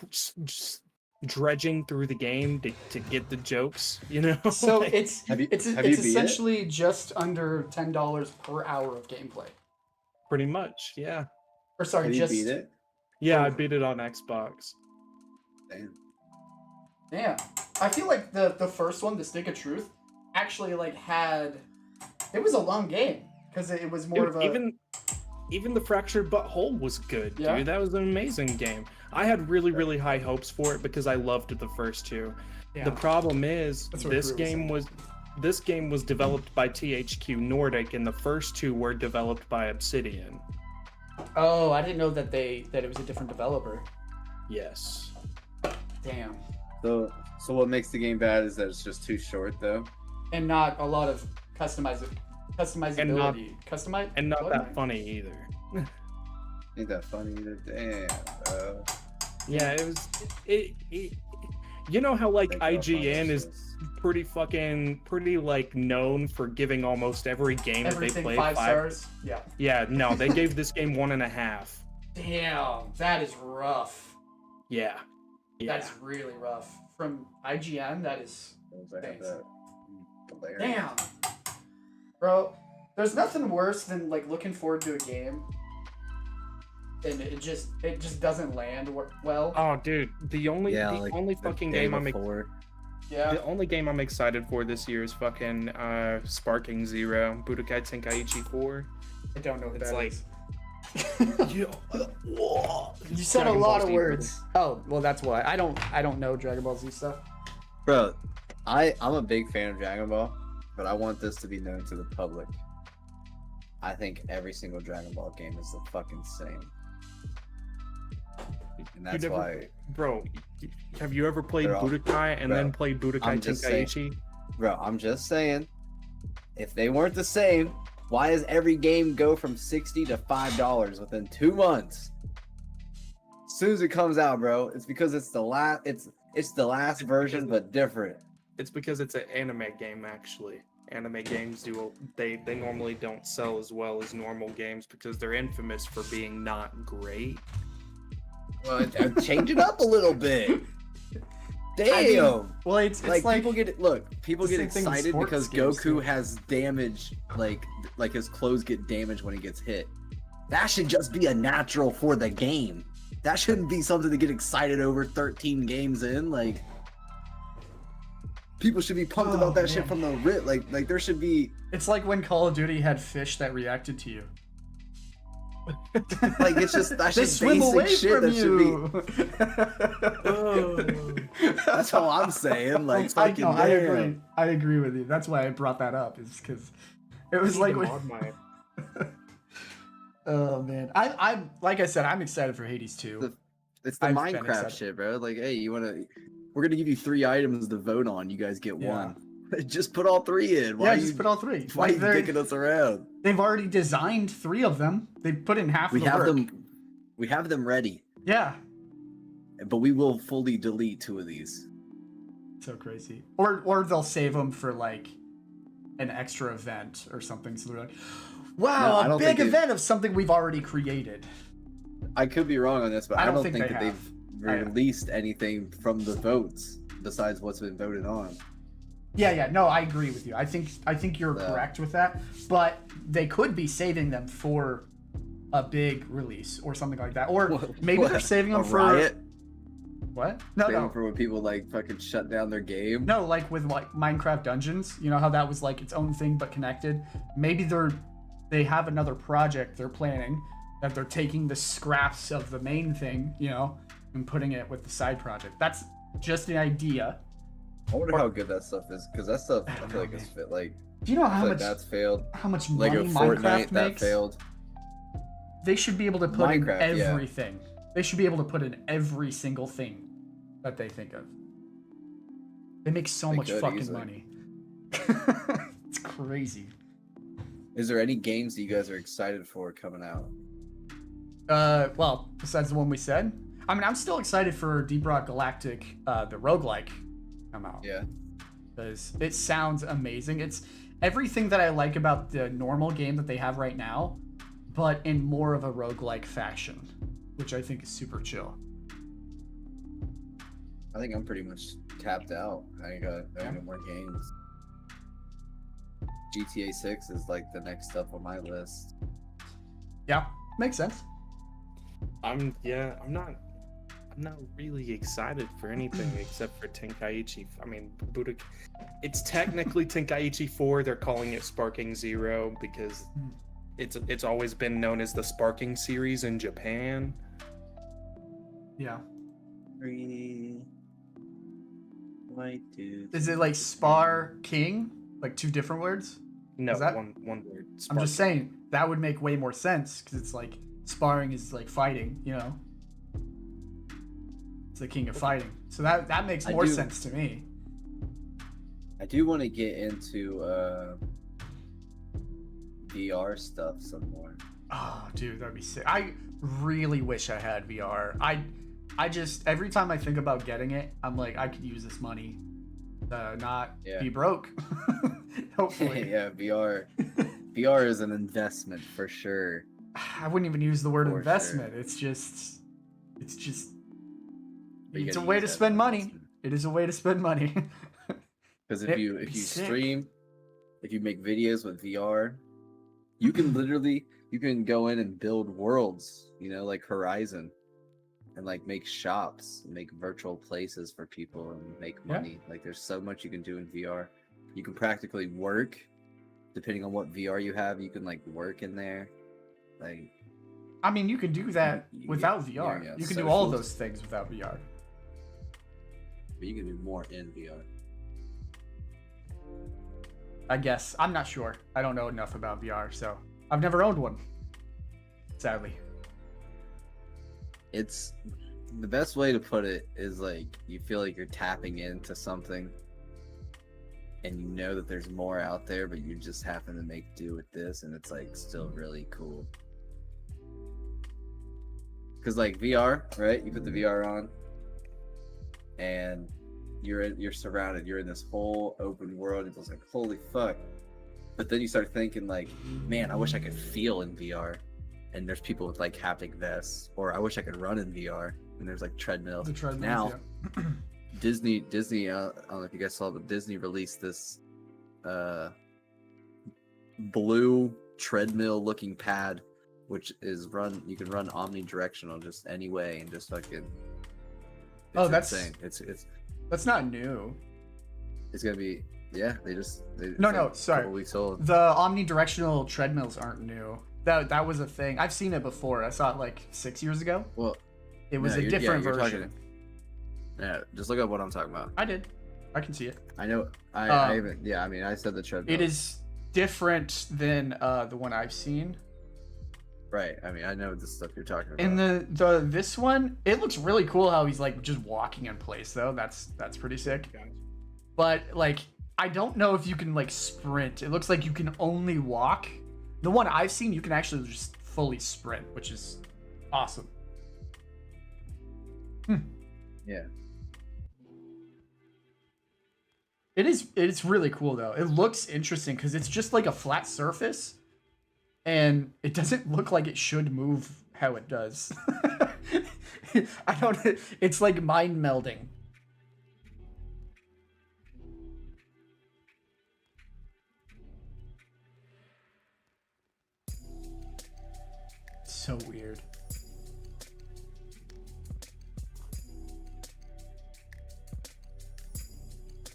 just dredging through the game to get the jokes, you know? So Like, it's Have you beat it? essentially just under $10 per hour of gameplay. pretty much, yeah. Or sorry, Have you just beat it? Yeah, I beat it on Xbox. Damn. Damn. I feel like the first one, the Stick of Truth, actually like it was a long game because it was more Dude, of a even the Fractured Butthole was good, Yeah. dude. That was an amazing game. I had really high hopes for it because I loved the first 2. yeah. The problem is That's what this Drew was game was developed by THQ Nordic, and the first 2 were developed by Obsidian. Oh, I didn't know that it was a different developer. Yes. Damn. So what makes the game bad is that it's just too short, though. And not a lot of customizability. And not that funny either. Ain't that funny either? Damn, bro. Yeah, it was. You know how like Thank God IGN for is this. pretty like known for giving almost every game that they Everything play 5 stars. Yeah. Yeah, no, they gave this game 1.5. Damn, that is rough. Yeah. That's really rough. From IGN, that is Those I have Thanks. that. Hilarious. damn. Bro, there's nothing worse than like looking forward to a game and it just doesn't land well. Oh, dude, the only The fucking day game before. Yeah. the only game I'm excited for this year is fucking Sparking Zero, Budokai Tenkaichi 4. I don't know what It's that like- is. You You said Dragon a Ball lot of Z, words. Oh, well that's why. I don't know Dragon Ball Z stuff. Bro, I'm a big fan of Dragon Ball, but I want this to be known to the public. I think every single Dragon Ball game is the fucking same. And that's never- why, Bro, have you ever played They're all- Budokai and bro, then played Budokai I'm just saying. Tenkaichi? bro, I'm just saying, if they weren't the same, why does every game go from $60 to $5 within 2 months? As soon as it comes out, bro, it's because it's the last version, but different. It's because it's an anime game, actually. Anime games they normally don't sell as well as normal games because they're infamous for being not great. Well, change it up a little bit. Damn. I mean, well, it's like, like people get people the get same thing with excited sports because games, Goku too. has damage, like his clothes get damaged when he gets hit. That should just be a natural for the game. That shouldn't be something to get excited over 13 games in. Like, people should be pumped about that shit man. from the rip. Like there should be it's like when Call of Duty had fish that reacted to you. like it's just that's They just swim basic away shit from that you. should be. That's all I'm saying. Like, I fucking know, I damn. agree. I agree with you. That's why I brought that up. Is because it was like when, oh man, I like I said, I'm excited for Hades 2. It's the I've been Minecraft excited. shit, bro. Like, hey, we're gonna give you 3 items to vote on. You guys get Yeah. one. Just put all 3 in. Why Yeah, are just you, put all 3. why Like, are you dicking us around? they've already designed 3 of them. They put in half We of the have work. them. We have them ready, Yeah, but we will fully delete 2 of these. so crazy. Or they'll save them for like an extra event or something. So they're like, No, wow, I a don't big think they- event of something we've already created. I could be wrong on this, but I I don't don't think think they that have. released anything from the votes besides what's been voted on. Yeah, no, I agree with you. I think you're correct with that, but they could be saving them for a big release or something like that, or maybe they're saving them A for riot? what? Saving No, for when people like fucking shut down their game. no, like with like Minecraft Dungeons. You know how that was like its own thing but connected. Maybe they have another project they're planning that they're taking the scraps of the main thing, you know, and putting it with the side project. That's just an idea. I wonder how good that stuff is, because that stuff I don't feel know, like it's fit. Like, Do you know I how feel much like that's failed. money Lego Minecraft Fortnite that makes? failed. They should be able to put in Minecraft, yeah. everything. They should be able to put in every single thing that they think of. They make so They much could fucking easily. money. It's crazy. Is there any games that you guys are excited for coming out? Well, besides the one we said, I mean, I'm still excited for Deep Rock Galactic, the roguelike, come out. Yeah. Because it sounds amazing. It's everything that I like about the normal game that they have right now, but in more of a roguelike fashion, which I think is super chill. I think I'm pretty much tapped out. I got more games. GTA 6 is like the next up on my list. Yeah, makes sense. I'm not really excited for anything except for Tenkaichi. I mean, it's technically Tenkaichi 4. They're calling it Sparking Zero because it's always been known as the Sparking series in Japan. Yeah. White dudes. Is it like Spar King? Like two different words? No, Is that- one word. I'm just saying that would make way more sense because it's like sparring is like fighting, you know. It's the king of fighting, so that makes I more do- sense to me. I do want to get into VR stuff some more. Oh, dude, that'd be sick. I really wish I had VR. I just every time I think about getting it, I'm like, I could use this money, not Yeah. be broke. Hopefully. Yeah, VR is an investment for sure. I wouldn't even use the word For investment. It's just But you it's a gotta way use to that spend money. investment. It is a way to spend money. Because It'd if you be sick. stream, if you make videos with VR, you can literally go in and build worlds, you know, like Horizon, and like make shops, make virtual places for people, and make Yeah. money. Like there's so much you can do in VR. You can practically work, depending on what VR you have. You can like work in there, like I mean, you can do that You- without yeah, VR. yeah, You can do all of socials. those things without VR. but you can do more in VR. I guess. I'm not sure. I don't know enough about VR, so I've never owned one. Sadly. It's the best way to put it is like you feel like you're tapping into something and you know that there's more out there, but you just happen to make do with this, and it's like still really cool. Because like VR, right? You put the VR on and you're surrounded, you're in this whole open world. It feels like holy fuck. But then you start thinking like, man, I wish I could feel in VR. And there's people with like haptic vests, or I wish I could run in VR. And there's like treadmills. The treadmills, Now, yeah. Disney. I don't know if you guys saw, but Disney released this blue treadmill-looking pad, which is you can run omnidirectional just any way and just fucking. Oh, it's that's- insane. It's That's not new. gonna be it's No, like no, a sorry. couple weeks old. The omnidirectional treadmills aren't new. That was a thing. I've seen it before. I saw it like 6 years ago. Well, It was no, a different you're version. talking- yeah, just look up what I'm talking about. I did. I can see it. I know. I Um, haven't. Yeah, I mean, I said the treadmill. It is different than the one I've seen. Right. I mean, I know the stuff you're talking about. In the this one, it looks really cool how he's like just walking in place though. That's pretty sick. But like I don't know if you can like sprint. It looks like you can only walk. The one I've seen, you can actually just fully sprint, which is awesome. Yeah. It's really cool though. It looks interesting because it's just like a flat surface and it doesn't look like it should move how it does. I don't. It's like mind melding. So weird.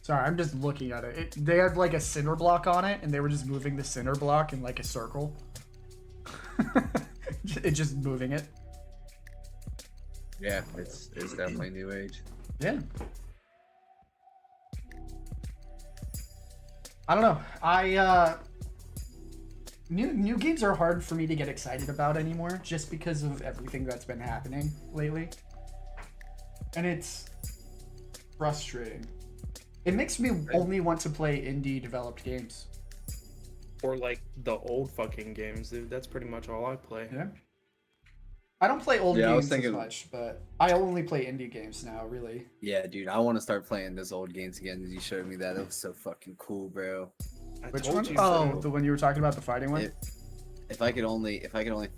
Sorry, I'm just looking at it. They had like a cinder block on it, and they were just moving the cinder block in like a circle. It just moving it. Yeah, it's definitely new age. Yeah. I don't know. New games are hard for me to get excited about anymore, just because of everything that's been happening lately, and it's frustrating. It makes me only want to play indie developed games. Or like the old fucking games, dude. That's pretty much all I play. Yeah. I don't play old Yeah, I was games thinking- as much, but I only play indie games now, really. Yeah, dude, I want to start playing those old games again. You showed me that. It was so fucking cool, bro. I Which told one? you Oh, so. the one you were talking about, the fighting one? If I could only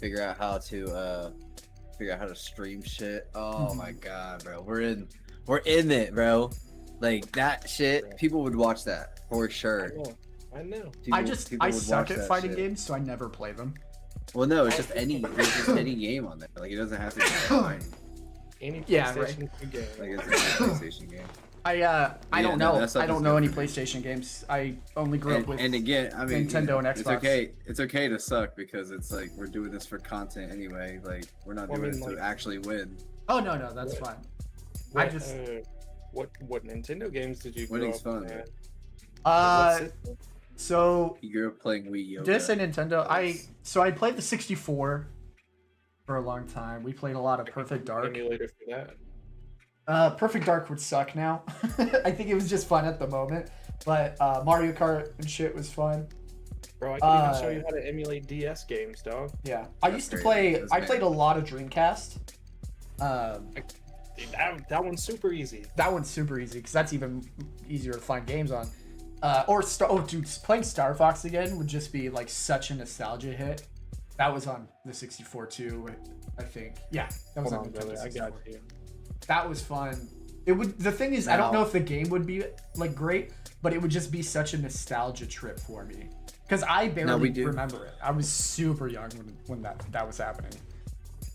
figure out how to stream shit. Oh my god, bro. We're in it, bro. Like that shit, people would watch that for sure. I know. I People would suck watch at that fighting shit. games, so I never play them. Well, no, it's just any game on there. Like it doesn't have to be fighting. Any Yeah, PlayStation game. Like it's a PlayStation game. I don't no, know. that stuff I don't is know good any for me. PlayStation games. I only grew up with. And again, I mean, Nintendo and It's Xbox. okay. It's okay to suck because it's like we're doing this for content anyway. Like we're not Well, I doing mean, it to like- actually win. Oh no, that's fine. What, I just- what Nintendo games did you grow Winning's up fun, with? man. Uh, What system? so You grew up playing Wii U. did I say Nintendo? I played the 64 for a long time. We played a lot of Perfect Dark. Emulator for that. Perfect Dark would suck now. I think it was just fun at the moment, but Mario Kart and shit was fun. Bro, I can even show you how to emulate DS games, dog. Yeah, I That's used to great. play. That's I great. played a lot of Dreamcast. Dude, that one's super easy. That one's super easy because that's even easier to find games on. Dude, playing Star Fox again would just be like such a nostalgia hit. That was on the 64 too, I think. Yeah, that was Hold on on, Nintendo brother. I 64. got you. That was fun. It would. The thing is, I don't Now- know if the game would be like great, but it would just be such a nostalgia trip for me because I barely do. remember it. I was super young when that was happening.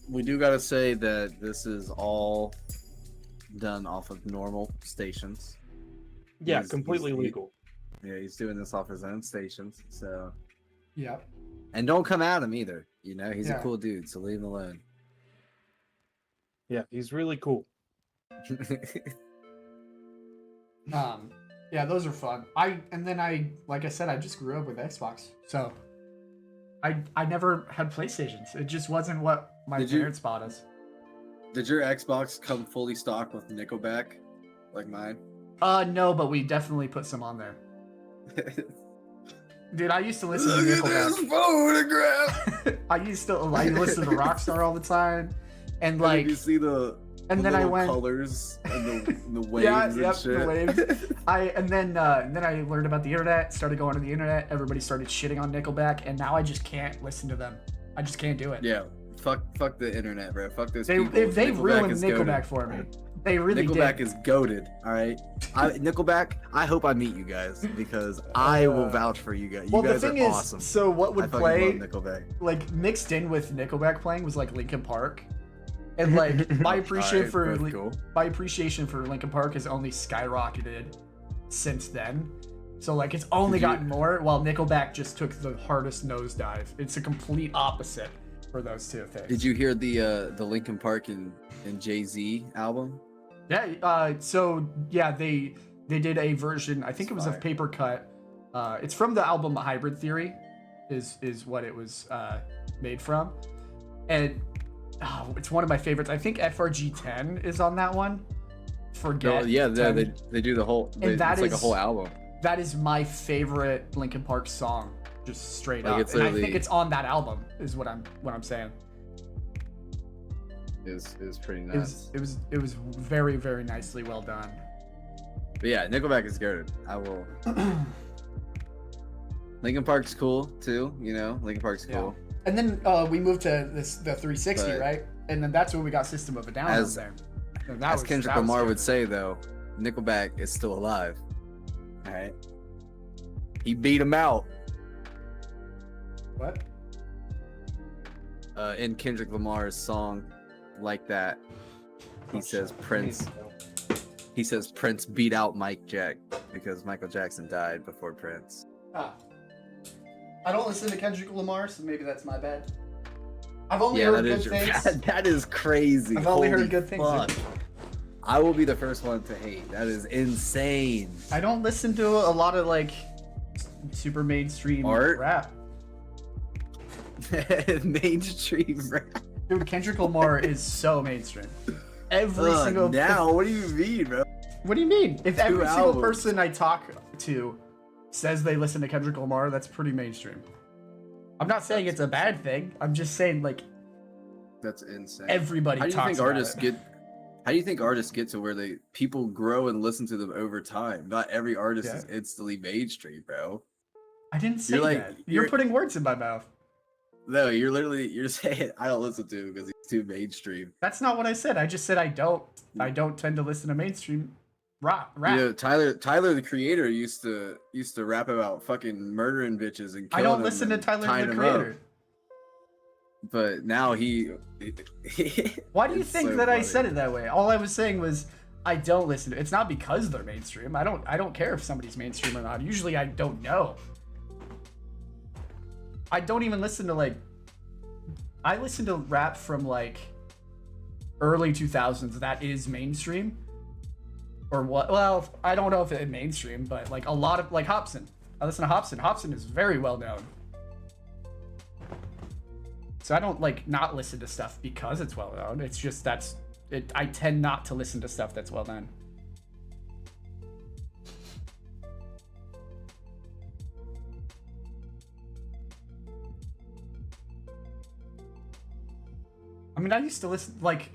We do gotta say that this is all done off of normal stations. Yeah, He's- completely he's- legal. Yeah, he's doing this off his own stations. So, Yeah. and don't come at him either. You know, he's Yeah. a cool dude, so leave him alone. Yeah, he's really cool. Yeah, those are fun. Like I said, I just grew up with Xbox, so I never had PlayStations. It just wasn't what my Did you- parents bought us. Did your Xbox come fully stocked with Nickelback, like mine? No, but we definitely put some on there. Dude, I used to listen to Look at this Nickelback. photograph. I used to listen to Rockstar all the time, and Did like, you see the and then I little went. colors and the waves Yeah, and yep, shit? the waves. And then I learned about the internet. Started going to the internet. Everybody started shitting on Nickelback, and now I just can't listen to them. I just can't do it. Yeah, fuck the internet, bro. Fuck those They people. they ruined is Nickelback goated. for me. They really Nickelback did. is goaded. All right, Nickelback. I hope I meet you guys because I will vouch for you guys. You Well, the guys thing are is, awesome. so what I would fucking play love Nickelback. like mixed in with Nickelback playing was like Linkin Park, and like my appreciation Alright, for both cool. my appreciation for Linkin Park has only skyrocketed since then. So like it's only Did you- gotten more, while Nickelback just took the hardest nosedive. It's a complete opposite for those two things. Did you hear the Linkin Park and Jay-Z album? Yeah. So yeah, they did a version. I think it was of Fire. Paper Cut. It's from the album Hybrid Theory, is what it was made from, and it's one of my favorites. I think FRG 10 is on that one. Forget. No, yeah, 10. they do the whole. And that it's like a is- whole album. That is my favorite Linkin Park song, just straight Like, up. it's And I think literally- it's on that album. Is what I'm saying. Is pretty It nuts. was very very nicely well done. But yeah, Nickelback is good. I will. Linkin Park's cool too. You know, Linkin Park's Yeah. cool. And then we moved to the 360, But- right? And then that's when we got System of a Down As- on there. And that As was- Kendrick that was Lamar would good. say, though, Nickelback is still alive. All right. He beat him out. What? In Kendrick Lamar's song, like that, he says Prince. He says Prince beat out Mike Jack because Michael Jackson died before Prince. Ah. I don't listen to Kendrick Lamar, so maybe that's my bad. I've only Yeah, heard that good is things. that is crazy. I've only heard Holy good things. fuck. I will be the first one to hate. That is insane. I don't listen to a lot of like super mainstream Art? rap. Mainstream rap. Dude, Kendrick Lamar is so mainstream. Every single Now, what do you mean, bro? What do you mean? If every single albums. person I talk to says they listen to Kendrick Lamar, that's pretty mainstream. I'm not saying it's a bad thing. I'm just saying like That's insane. everybody How do you talks think about artists it. get? How do you think artists get to where people grow and listen to them over time? Not every artist Yeah. is instantly mainstream, bro. I didn't say You're like- that. You're you're- putting words in my mouth. No, you're saying I don't listen to him because he's too mainstream. That's not what I said. I just said I don't tend to listen to mainstream rap. You know, Tyler the Creator used to rap about fucking murdering bitches and killing I don't them listen to and Tyler tying the them up. Creator. But now he. Why do you It's think so that I funny. said it that way? All I was saying was I don't listen to it's not because they're mainstream. I don't care if somebody's mainstream or not. Usually I don't know. I don't even listen to like I listen to rap from like early 2000s that is mainstream or what. Well, I don't know if it's mainstream, but like a lot of like Hobson. I listen to Hobson. Hobson is very well known. So I don't like not listen to stuff because it's well known. It's just I tend not to listen to stuff that's well known. I mean, I used to listen like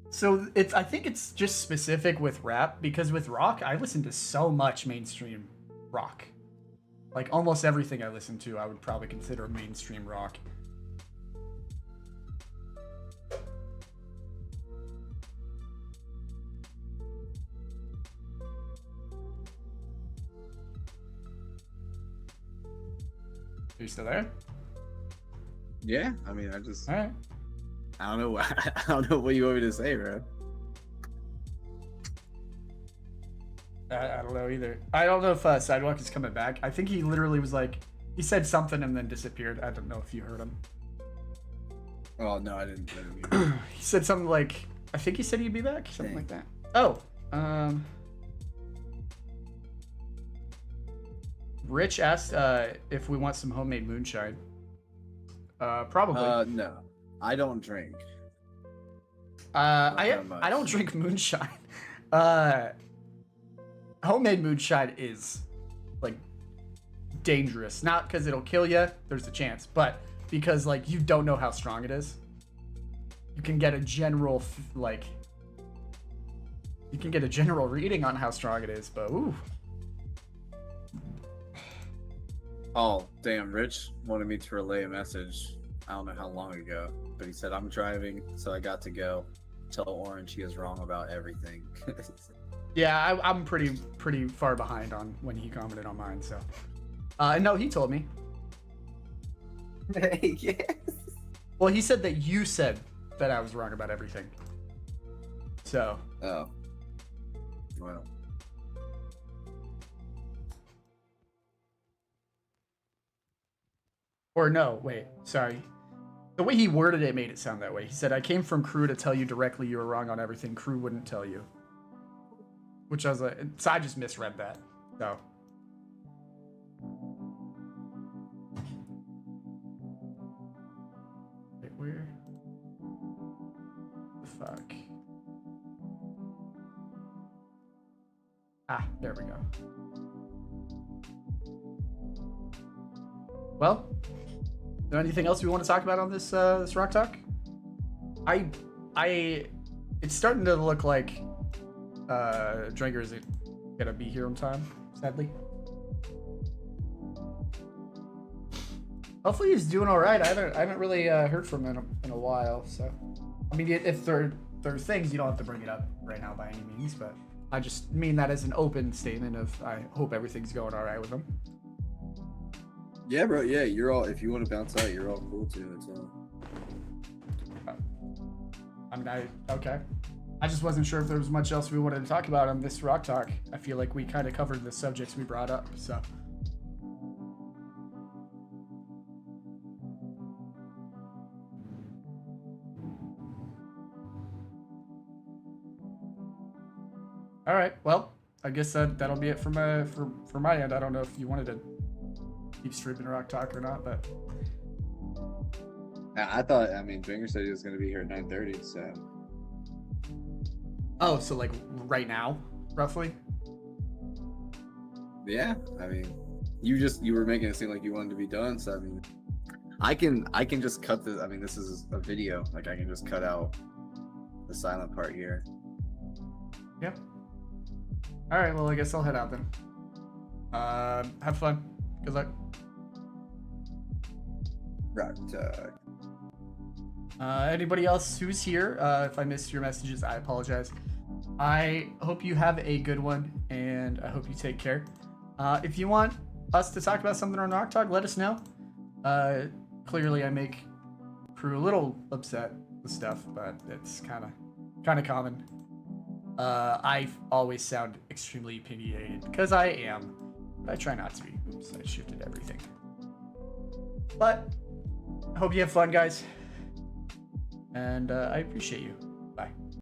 so I think it's just specific with rap because with rock, I listen to so much mainstream rock. Like almost everything I listen to, I would probably consider mainstream rock. Are you still there? Yeah, I mean, I just All right. I don't know I don't know what you want me to say, bro. I don't know either. I don't know if Sidewalk is coming back. I think he literally was like, he said something and then disappeared. I don't know if you heard him. Oh no, I didn't. Hear He said something like, I think he said he'd be back, something like that. Oh, Rich asked if we want some homemade moonshine. Probably. no, I don't drink. I that much. don't drink moonshine. Homemade moonshine is like dangerous. Not because it'll kill you. There's a chance, but because like you don't know how strong it is. You can get a general you can get a general reading on how strong it is, but ooh. Oh damn, Rich wanted me to relay a message. I don't know how long ago, but he said I'm driving, so I got to go. Tell Orange he is wrong about everything. Yeah, I'm pretty far behind on when he commented on mine. So, no, he told me. Yes. Well, he said that you said that I was wrong about everything. So, Oh. Well. or no, wait, sorry. The way he worded it made it sound that way. He said, I came from Crew to tell you directly you were wrong on everything. Crew wouldn't tell you. Which I was like, so I just misread that. So. Wait, where? The fuck? Ah, there we go. Well, is there anything else we want to talk about on this this Rock Talk? It's starting to look like Dranger isn't gonna be here on time, sadly. Hopefully he's doing all right. I haven't really heard from him in a while, so I mean, if there are things, you don't have to bring it up right now by any means, but I just mean that as an open statement of I hope everything's going all right with them. Yeah, bro. Yeah, you're all. If you want to bounce out, you're all cool too. So. I mean, okay. I just wasn't sure if there was much else we wanted to talk about on this Rock Talk. I feel like we kind of covered the subjects we brought up, so. All right. Well, I guess that'll be it for my end. I don't know if you wanted to keep streaming Rock Talk or not, but I thought. I mean, Dringer said he was going to be here at 9:30. So. oh, so like right now, roughly. Yeah. I mean, you were making it seem like you wanted to be done. So I mean, I can just cut this. I mean, this is a video. Like I can just cut out the silent part here. Yep. All right. Well, I guess I'll head out then. Have fun. Good luck. Rock Talk. Anybody else who's here, if I missed your messages, I apologize. I hope you have a good one, and I hope you take care. If you want us to talk about something on Rock Talk, let us know. Clearly, I make crew a little upset with stuff, but it's kind of common. I always sound extremely opinionated, because I am. But I try not to be. Oops, I shifted everything. But I hope you have fun, guys. And I appreciate you.